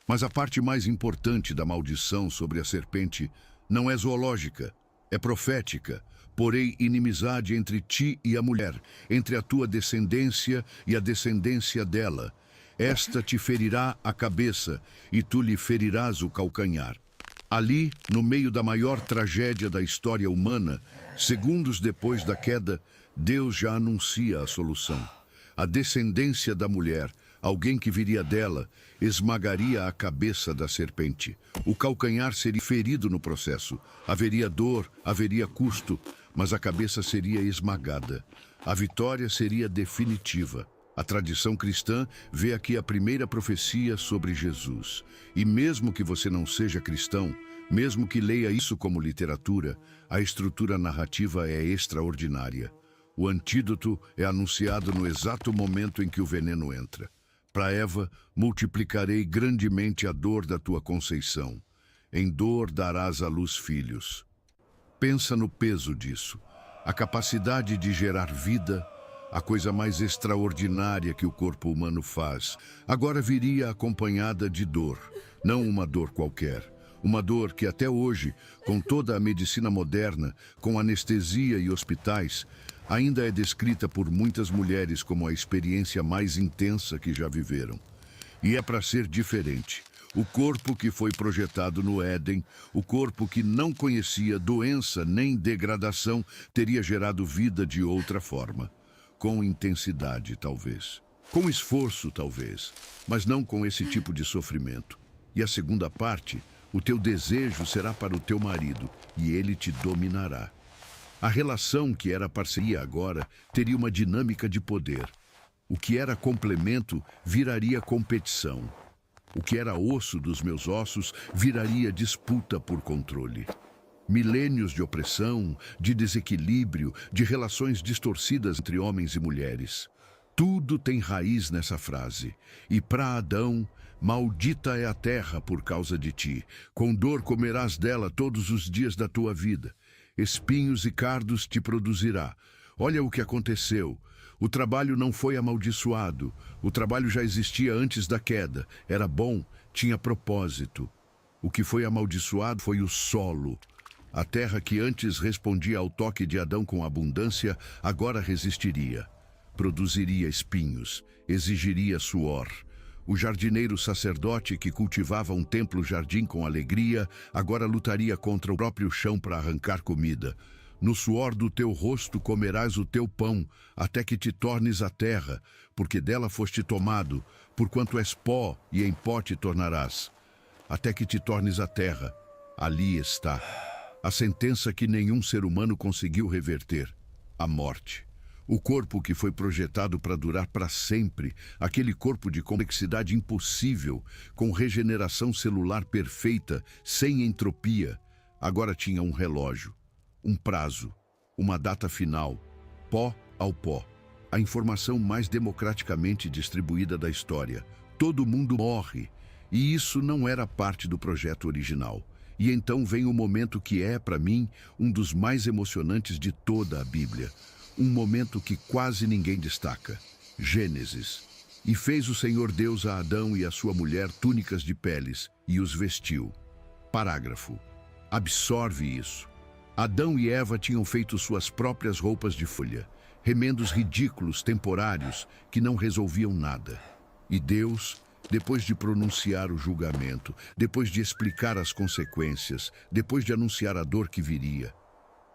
Mas a parte mais importante da maldição sobre a serpente não é zoológica, é profética. Porém, inimizade entre ti e a mulher, entre a tua descendência e a descendência dela. Esta te ferirá a cabeça, e tu lhe ferirás o calcanhar. Ali, no meio da maior tragédia da história humana, segundos depois da queda, Deus já anuncia a solução. A descendência da mulher, alguém que viria dela, esmagaria a cabeça da serpente. O calcanhar seria ferido no processo. Haveria dor, haveria custo, mas a cabeça seria esmagada. A vitória seria definitiva. A tradição cristã vê aqui a primeira profecia sobre Jesus. E mesmo que você não seja cristão, mesmo que leia isso como literatura, a estrutura narrativa é extraordinária. O antídoto é anunciado no exato momento em que o veneno entra. Para Eva, multiplicarei grandemente a dor da tua conceição. Em dor darás à luz filhos. Pensa no peso disso. A capacidade de gerar vida, a coisa mais extraordinária que o corpo humano faz, agora viria acompanhada de dor. Não uma dor qualquer. Uma dor que até hoje, com toda a medicina moderna, com anestesia e hospitais, ainda é descrita por muitas mulheres como a experiência mais intensa que já viveram. E é para ser diferente. O corpo que foi projetado no Éden, o corpo que não conhecia doença nem degradação, teria gerado vida de outra forma. Com intensidade, talvez. Com esforço, talvez. Mas não com esse tipo de sofrimento. E a segunda parte, o teu desejo será para o teu marido, e ele te dominará. A relação que era parceria agora teria uma dinâmica de poder. O que era complemento viraria competição. O que era osso dos meus ossos viraria disputa por controle. Milênios de opressão, de desequilíbrio, de relações distorcidas entre homens e mulheres. Tudo tem raiz nessa frase. E para Adão, maldita é a terra por causa de ti. Com dor comerás dela todos os dias da tua vida. Espinhos e cardos te produzirá. Olha o que aconteceu. O trabalho não foi amaldiçoado. O trabalho já existia antes da queda. Era bom, tinha propósito. O que foi amaldiçoado foi o solo. A terra que antes respondia ao toque de Adão com abundância, agora resistiria. Produziria espinhos, exigiria suor. O jardineiro sacerdote que cultivava um templo-jardim com alegria, agora lutaria contra o próprio chão para arrancar comida. No suor do teu rosto comerás o teu pão, até que te tornes a terra, porque dela foste tomado, porquanto és pó, e em pó te tornarás. Até que te tornes a terra, ali está. A sentença que nenhum ser humano conseguiu reverter, a morte. O corpo que foi projetado para durar para sempre, aquele corpo de complexidade impossível, com regeneração celular perfeita, sem entropia, agora tinha um relógio, um prazo, uma data final, pó ao pó. A informação mais democraticamente distribuída da história. Todo mundo morre, e isso não era parte do projeto original. E então vem o momento que é, para mim, um dos mais emocionantes de toda a Bíblia. Um momento que quase ninguém destaca. Gênesis. E fez o Senhor Deus a Adão e a sua mulher túnicas de peles, e os vestiu. Parágrafo. Absorve isso. Adão e Eva tinham feito suas próprias roupas de folha, remendos ridículos, temporários, que não resolviam nada. E Deus, depois de pronunciar o julgamento, depois de explicar as consequências, depois de anunciar a dor que viria,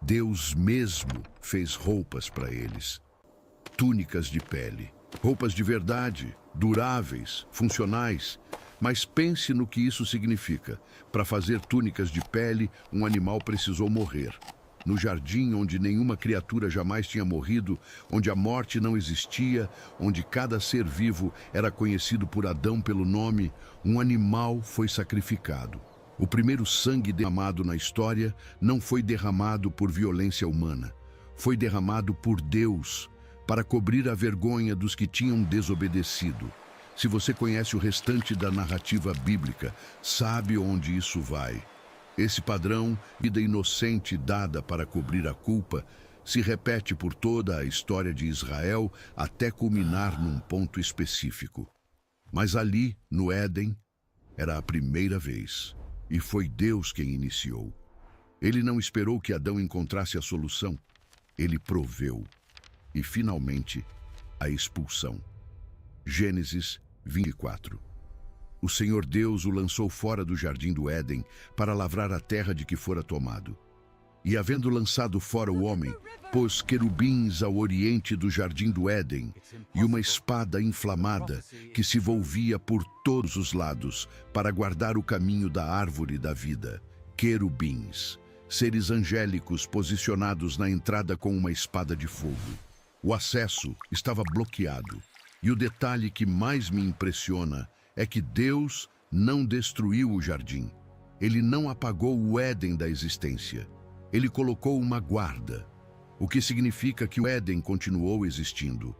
Deus mesmo fez roupas para eles. Túnicas de pele. Roupas de verdade, duráveis, funcionais. Mas pense no que isso significa. Para fazer túnicas de pele, um animal precisou morrer. No jardim onde nenhuma criatura jamais tinha morrido, onde a morte não existia, onde cada ser vivo era conhecido por Adão pelo nome, um animal foi sacrificado. O primeiro sangue derramado na história não foi derramado por violência humana. Foi derramado por Deus, para cobrir a vergonha dos que tinham desobedecido. Se você conhece o restante da narrativa bíblica, sabe onde isso vai. Esse padrão, vida inocente dada para cobrir a culpa, se repete por toda a história de Israel até culminar num ponto específico. Mas ali, no Éden, era a primeira vez. E foi Deus quem iniciou. Ele não esperou que Adão encontrasse a solução. Ele proveu. E, finalmente, a expulsão. Gênesis 24. O Senhor Deus o lançou fora do jardim do Éden para lavrar a terra de que fora tomado. E, havendo lançado fora o homem, pôs querubins ao oriente do jardim do Éden e uma espada inflamada que se volvia por todos os lados para guardar o caminho da árvore da vida. Querubins, seres angélicos posicionados na entrada com uma espada de fogo. O acesso estava bloqueado. E o detalhe que mais me impressiona é que Deus não destruiu o jardim. Ele não apagou o Éden da existência. Ele colocou uma guarda, o que significa que o Éden continuou existindo.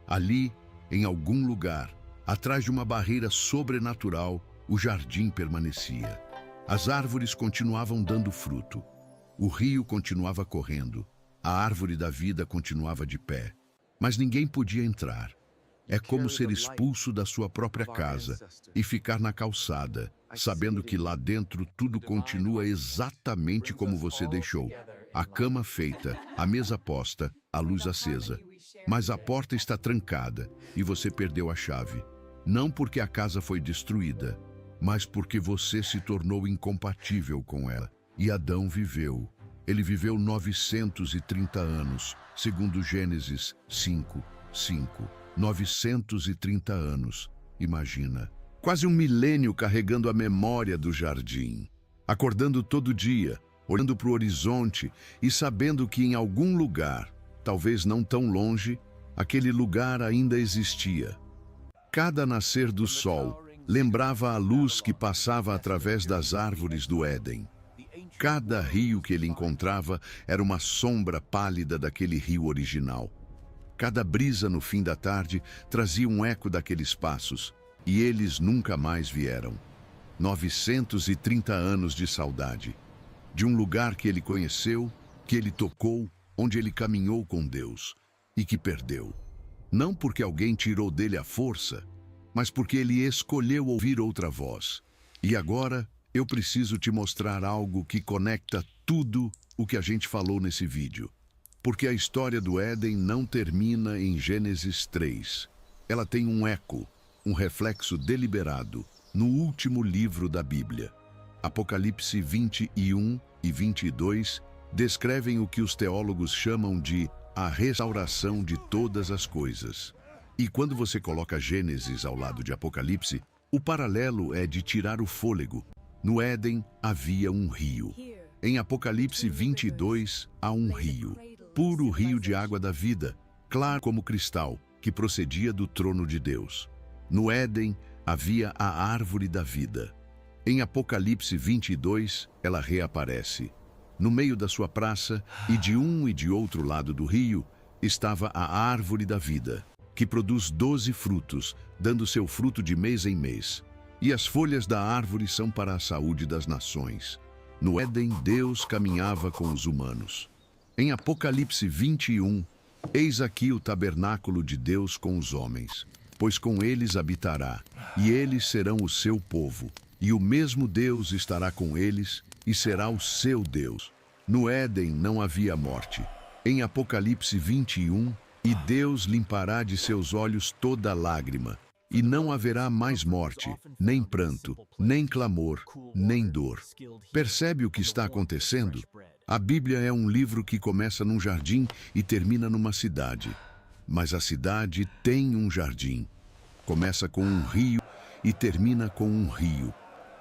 Ali, em algum lugar, atrás de uma barreira sobrenatural, o jardim permanecia. As árvores continuavam dando fruto. O rio continuava correndo. A árvore da vida continuava de pé. Mas ninguém podia entrar. É como ser expulso da sua própria casa e ficar na calçada, sabendo que lá dentro tudo continua exatamente como você deixou. A cama feita, a mesa posta, a luz acesa. Mas a porta está trancada e você perdeu a chave. Não porque a casa foi destruída, mas porque você se tornou incompatível com ela. E Adão viveu. Ele viveu 930 anos, segundo Gênesis 5:5. 930 anos, imagina. Quase um milênio carregando a memória do jardim. Acordando todo dia, olhando para o horizonte e sabendo que em algum lugar, talvez não tão longe, aquele lugar ainda existia. Cada nascer do sol lembrava a luz que passava através das árvores do Éden. Cada rio que ele encontrava era uma sombra pálida daquele rio original. Cada brisa no fim da tarde trazia um eco daqueles passos, e eles nunca mais vieram. 930 anos de saudade. De um lugar que ele conheceu, que ele tocou, onde ele caminhou com Deus, e que perdeu. Não porque alguém tirou dele a força, mas porque ele escolheu ouvir outra voz. E agora, eu preciso te mostrar algo que conecta tudo o que a gente falou nesse vídeo. Porque a história do Éden não termina em Gênesis 3. Ela tem um eco, um reflexo deliberado, no último livro da Bíblia. Apocalipse 21 e 22 descrevem o que os teólogos chamam de a restauração de todas as coisas. E quando você coloca Gênesis ao lado de Apocalipse, o paralelo é de tirar o fôlego. No Éden havia um rio. Em Apocalipse 22 há um rio, puro rio de água da vida, claro como cristal, que procedia do trono de Deus. No Éden havia a árvore da vida. Em Apocalipse 22, ela reaparece. No meio da sua praça, e de um e de outro lado do rio, estava a árvore da vida, que produz 12 frutos, dando seu fruto de mês em mês. E as folhas da árvore são para a saúde das nações. No Éden, Deus caminhava com os humanos. Em Apocalipse 21, eis aqui o tabernáculo de Deus com os homens, pois com eles habitará, e eles serão o seu povo, e o mesmo Deus estará com eles, e será o seu Deus. No Éden não havia morte. Em Apocalipse 21, e Deus limpará de seus olhos toda lágrima, e não haverá mais morte, nem pranto, nem clamor, nem dor. Percebe o que está acontecendo? A Bíblia é um livro que começa num jardim e termina numa cidade. Mas a cidade tem um jardim. Começa com um rio e termina com um rio.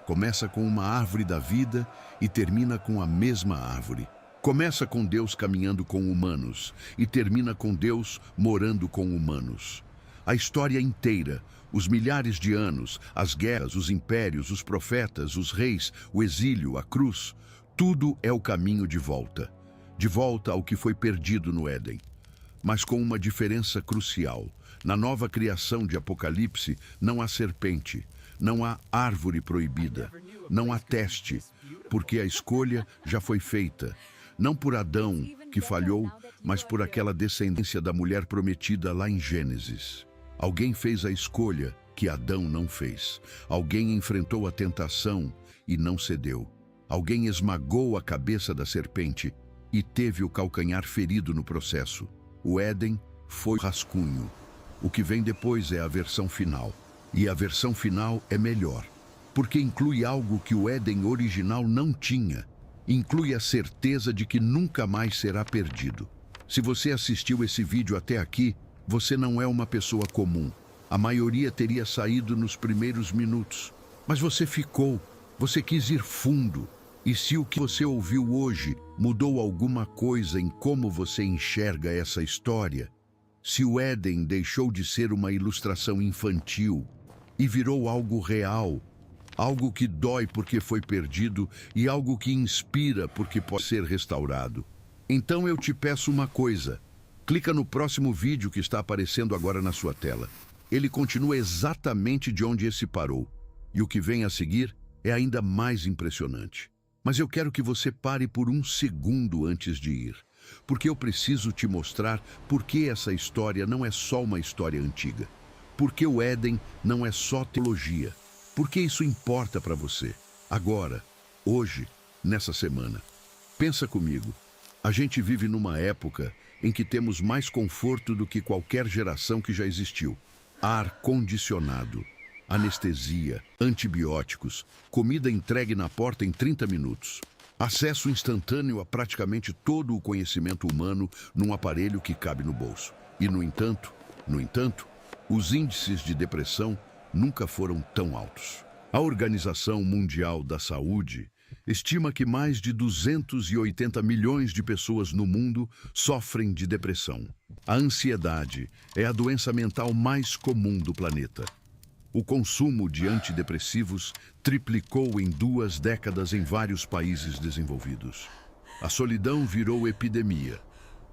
Começa com uma árvore da vida e termina com a mesma árvore. Começa com Deus caminhando com humanos e termina com Deus morando com humanos. A história inteira, os milhares de anos, as guerras, os impérios, os profetas, os reis, o exílio, a cruz, tudo é o caminho de volta ao que foi perdido no Éden. Mas com uma diferença crucial. Na nova criação de Apocalipse, não há serpente, não há árvore proibida, não há teste, porque a escolha já foi feita. Não por Adão, que falhou, mas por aquela descendência da mulher prometida lá em Gênesis. Alguém fez a escolha que Adão não fez. Alguém enfrentou a tentação e não cedeu. Alguém esmagou a cabeça da serpente e teve o calcanhar ferido no processo. O Éden foi rascunho. O que vem depois é a versão final. E a versão final é melhor, porque inclui algo que o Éden original não tinha. Inclui a certeza de que nunca mais será perdido. Se você assistiu esse vídeo até aqui, você não é uma pessoa comum. A maioria teria saído nos primeiros minutos. Mas você ficou, você quis ir fundo. E se o que você ouviu hoje mudou alguma coisa em como você enxerga essa história, se o Éden deixou de ser uma ilustração infantil e virou algo real, algo que dói porque foi perdido e algo que inspira porque pode ser restaurado, então eu te peço uma coisa. Clica no próximo vídeo que está aparecendo agora na sua tela. Ele continua exatamente de onde esse parou. E o que vem a seguir é ainda mais impressionante. Mas eu quero que você pare por um segundo antes de ir, porque eu preciso te mostrar por que essa história não é só uma história antiga. Porque o Éden não é só teologia. Porque isso importa para você. Agora, hoje, nessa semana. Pensa comigo. A gente vive numa época em que temos mais conforto do que qualquer geração que já existiu. Ar condicionado. Anestesia, antibióticos, comida entregue na porta em 30 minutos. Acesso instantâneo a praticamente todo o conhecimento humano num aparelho que cabe no bolso. E, no entanto, os índices de depressão nunca foram tão altos. A Organização Mundial da Saúde estima que mais de 280 milhões de pessoas no mundo sofrem de depressão. A ansiedade é a doença mental mais comum do planeta. O consumo de antidepressivos triplicou em 2 décadas em vários países desenvolvidos. A solidão virou epidemia.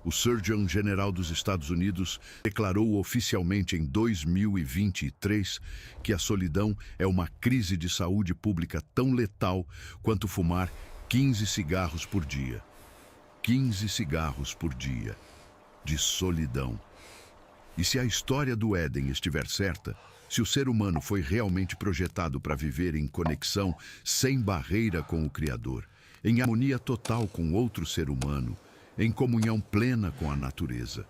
O Surgeon-Geral dos Estados Unidos declarou oficialmente em 2023 que a solidão é uma crise de saúde pública tão letal quanto fumar 15 cigarros por dia. 15 cigarros por dia de solidão. E se a história do Éden estiver certa, se o ser humano foi realmente projetado para viver em conexão sem barreira com o Criador, em harmonia total com outro ser humano, em comunhão plena com a natureza,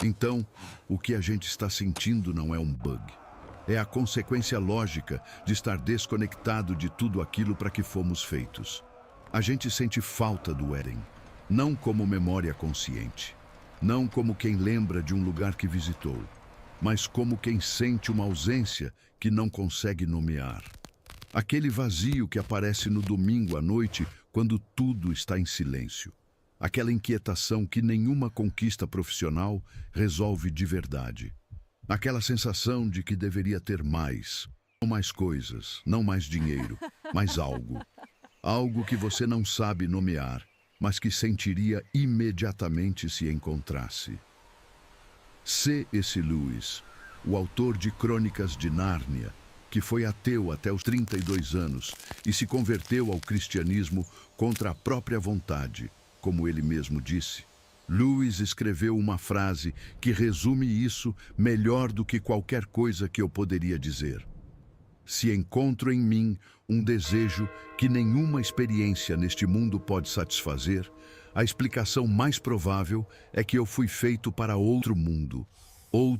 então o que a gente está sentindo não é um bug. É a consequência lógica de estar desconectado de tudo aquilo para que fomos feitos. A gente sente falta do Éden, não como memória consciente, não como quem lembra de um lugar que visitou, mas como quem sente uma ausência que não consegue nomear. Aquele vazio que aparece no domingo à noite quando tudo está em silêncio. Aquela inquietação que nenhuma conquista profissional resolve de verdade. Aquela sensação de que deveria ter mais. Não mais coisas, não mais dinheiro, mas algo. Algo que você não sabe nomear, mas que sentiria imediatamente se encontrasse. C.S. Lewis, o autor de Crônicas de Nárnia, que foi ateu até os 32 anos e se converteu ao cristianismo contra a própria vontade, como ele mesmo disse. Lewis escreveu uma frase que resume isso melhor do que qualquer coisa que eu poderia dizer. Se encontro em mim um desejo que nenhuma experiência neste mundo pode satisfazer, a explicação mais provável é que eu fui feito para outro mundo, ou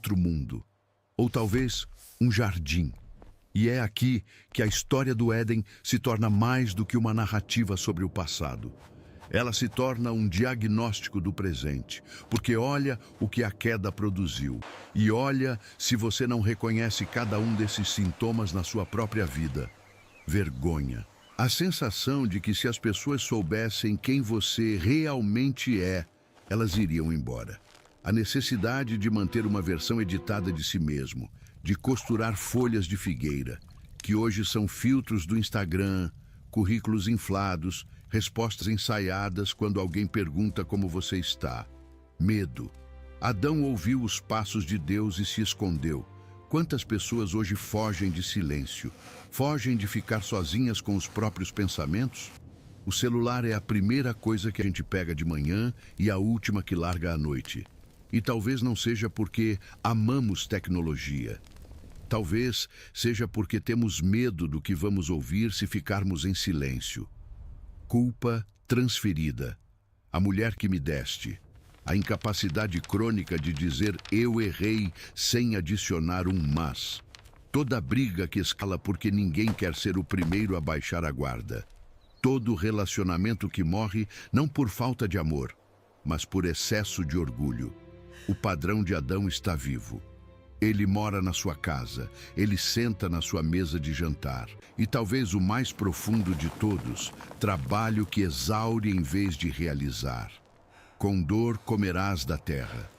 talvez um jardim. E é aqui que a história do Éden se torna mais do que uma narrativa sobre o passado. Ela se torna um diagnóstico do presente, porque olha o que a queda produziu. E olha se você não reconhece cada um desses sintomas na sua própria vida. Vergonha. A sensação de que se as pessoas soubessem quem você realmente é, elas iriam embora. A necessidade de manter uma versão editada de si mesmo, de costurar folhas de figueira, que hoje são filtros do Instagram, currículos inflados, respostas ensaiadas quando alguém pergunta como você está. Medo. Adão ouviu os passos de Deus e se escondeu. Quantas pessoas hoje fogem de silêncio? Fogem de ficar sozinhas com os próprios pensamentos? O celular é a primeira coisa que a gente pega de manhã e a última que larga à noite. E talvez não seja porque amamos tecnologia. Talvez seja porque temos medo do que vamos ouvir se ficarmos em silêncio. Culpa transferida. A mulher que me deste. A incapacidade crônica de dizer eu errei sem adicionar um mas. Toda briga que escala porque ninguém quer ser o primeiro a baixar a guarda. Todo relacionamento que morre não por falta de amor, mas por excesso de orgulho. O padrão de Adão está vivo. Ele mora na sua casa, ele senta na sua mesa de jantar. E talvez o mais profundo de todos, trabalho que exaure em vez de realizar. Com dor comerás da terra.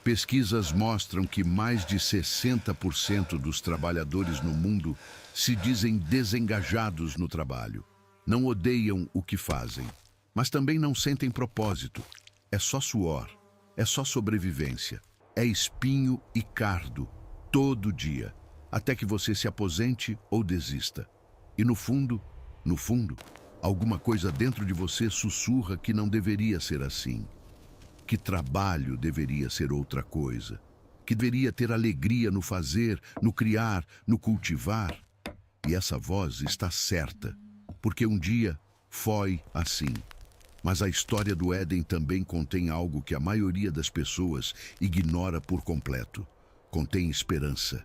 Pesquisas mostram que mais de 60% dos trabalhadores no mundo se dizem desengajados no trabalho. Não odeiam o que fazem, mas também não sentem propósito. É só suor, é só sobrevivência. É espinho e cardo, todo dia, até que você se aposente ou desista. E no fundo, alguma coisa dentro de você sussurra que não deveria ser assim. Que trabalho deveria ser outra coisa. Que deveria ter alegria no fazer, no criar, no cultivar. E essa voz está certa, porque um dia foi assim. Mas a história do Éden também contém algo que a maioria das pessoas ignora por completo. Contém esperança.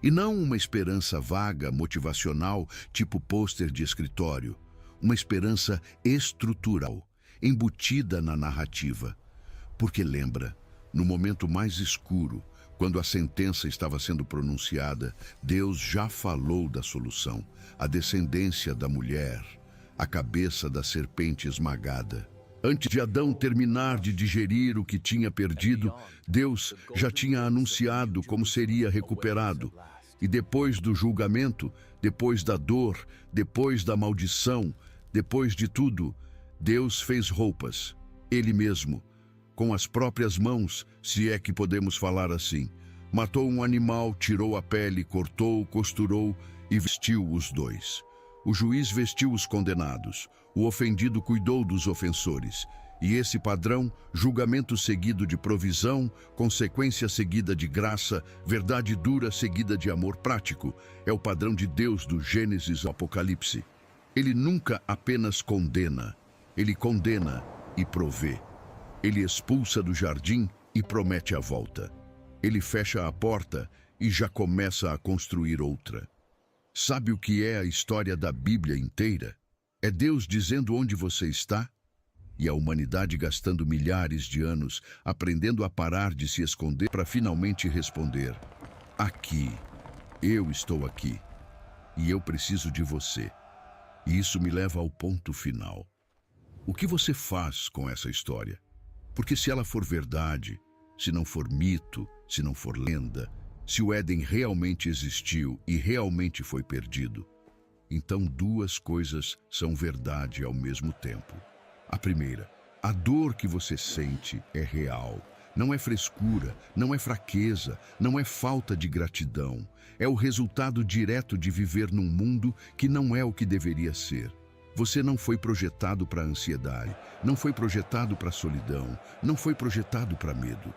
E não uma esperança vaga, motivacional, tipo pôster de escritório. Uma esperança estrutural, embutida na narrativa. Porque lembra, no momento mais escuro, quando a sentença estava sendo pronunciada, Deus já falou da solução, a descendência da mulher, a cabeça da serpente esmagada. Antes de Adão terminar de digerir o que tinha perdido, Deus já tinha anunciado como seria recuperado. E depois do julgamento, depois da dor, depois da maldição, depois de tudo, Deus fez roupas, Ele mesmo, com as próprias mãos, se é que podemos falar assim. Matou um animal, tirou a pele, cortou, costurou e vestiu os dois. O juiz vestiu os condenados, o ofendido cuidou dos ofensores. E esse padrão, julgamento seguido de provisão, consequência seguida de graça, verdade dura seguida de amor prático, é o padrão de Deus do Gênesis ao Apocalipse. Ele nunca apenas condena, ele condena e provê. Ele expulsa do jardim e promete a volta. Ele fecha a porta e já começa a construir outra. Sabe o que é a história da Bíblia inteira? É Deus dizendo onde você está e a humanidade gastando milhares de anos aprendendo a parar de se esconder para finalmente responder: aqui, eu estou aqui e eu preciso de você. E isso me leva ao ponto final. O que você faz com essa história? Porque se ela for verdade, se não for mito, se não for lenda, se o Éden realmente existiu e realmente foi perdido, então duas coisas são verdade ao mesmo tempo. A primeira, a dor que você sente é real. Não é frescura, não é fraqueza, não é falta de gratidão. É o resultado direto de viver num mundo que não é o que deveria ser. Você não foi projetado para a ansiedade, não foi projetado para a solidão, não foi projetado para medo.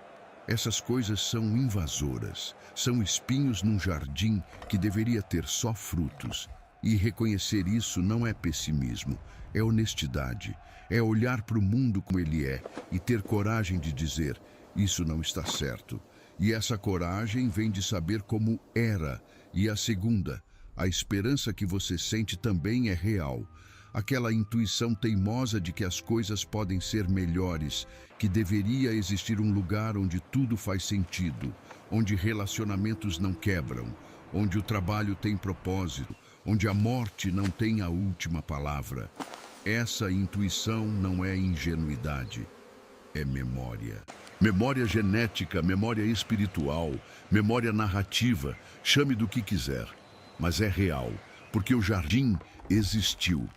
Essas coisas são invasoras, são espinhos num jardim que deveria ter só frutos. E reconhecer isso não é pessimismo, é honestidade, é olhar para o mundo como ele é e ter coragem de dizer: isso não está certo. E essa coragem vem de saber como era. E a segunda, a esperança que você sente também é real. Aquela intuição teimosa de que as coisas podem ser melhores, que deveria existir um lugar onde tudo faz sentido, onde relacionamentos não quebram, onde o trabalho tem propósito, onde a morte não tem a última palavra. Essa intuição não é ingenuidade, é memória. Memória genética, memória espiritual, memória narrativa, chame do que quiser, mas é real, porque o jardim existiu.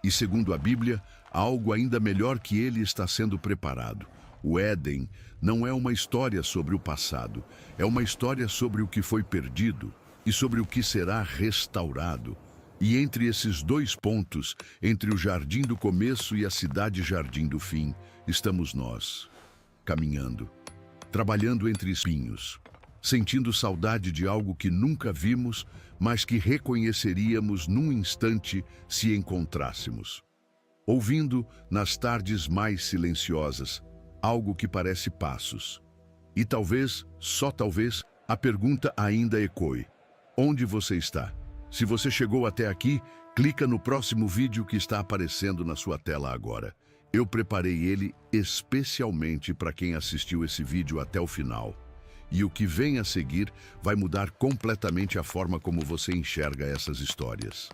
E segundo a Bíblia, algo ainda melhor que ele está sendo preparado. O Éden não é uma história sobre o passado, é uma história sobre o que foi perdido e sobre o que será restaurado. E entre esses dois pontos, entre o jardim do começo e a cidade-jardim do fim, estamos nós, caminhando, trabalhando entre espinhos, sentindo saudade de algo que nunca vimos, mas que reconheceríamos num instante se encontrássemos. Ouvindo, nas tardes mais silenciosas, algo que parece passos. E talvez, só talvez, a pergunta ainda ecoe: onde você está? Se você chegou até aqui, clica no próximo vídeo que está aparecendo na sua tela agora. Eu preparei ele especialmente para quem assistiu esse vídeo até o final. E o que vem a seguir vai mudar completamente a forma como você enxerga essas histórias.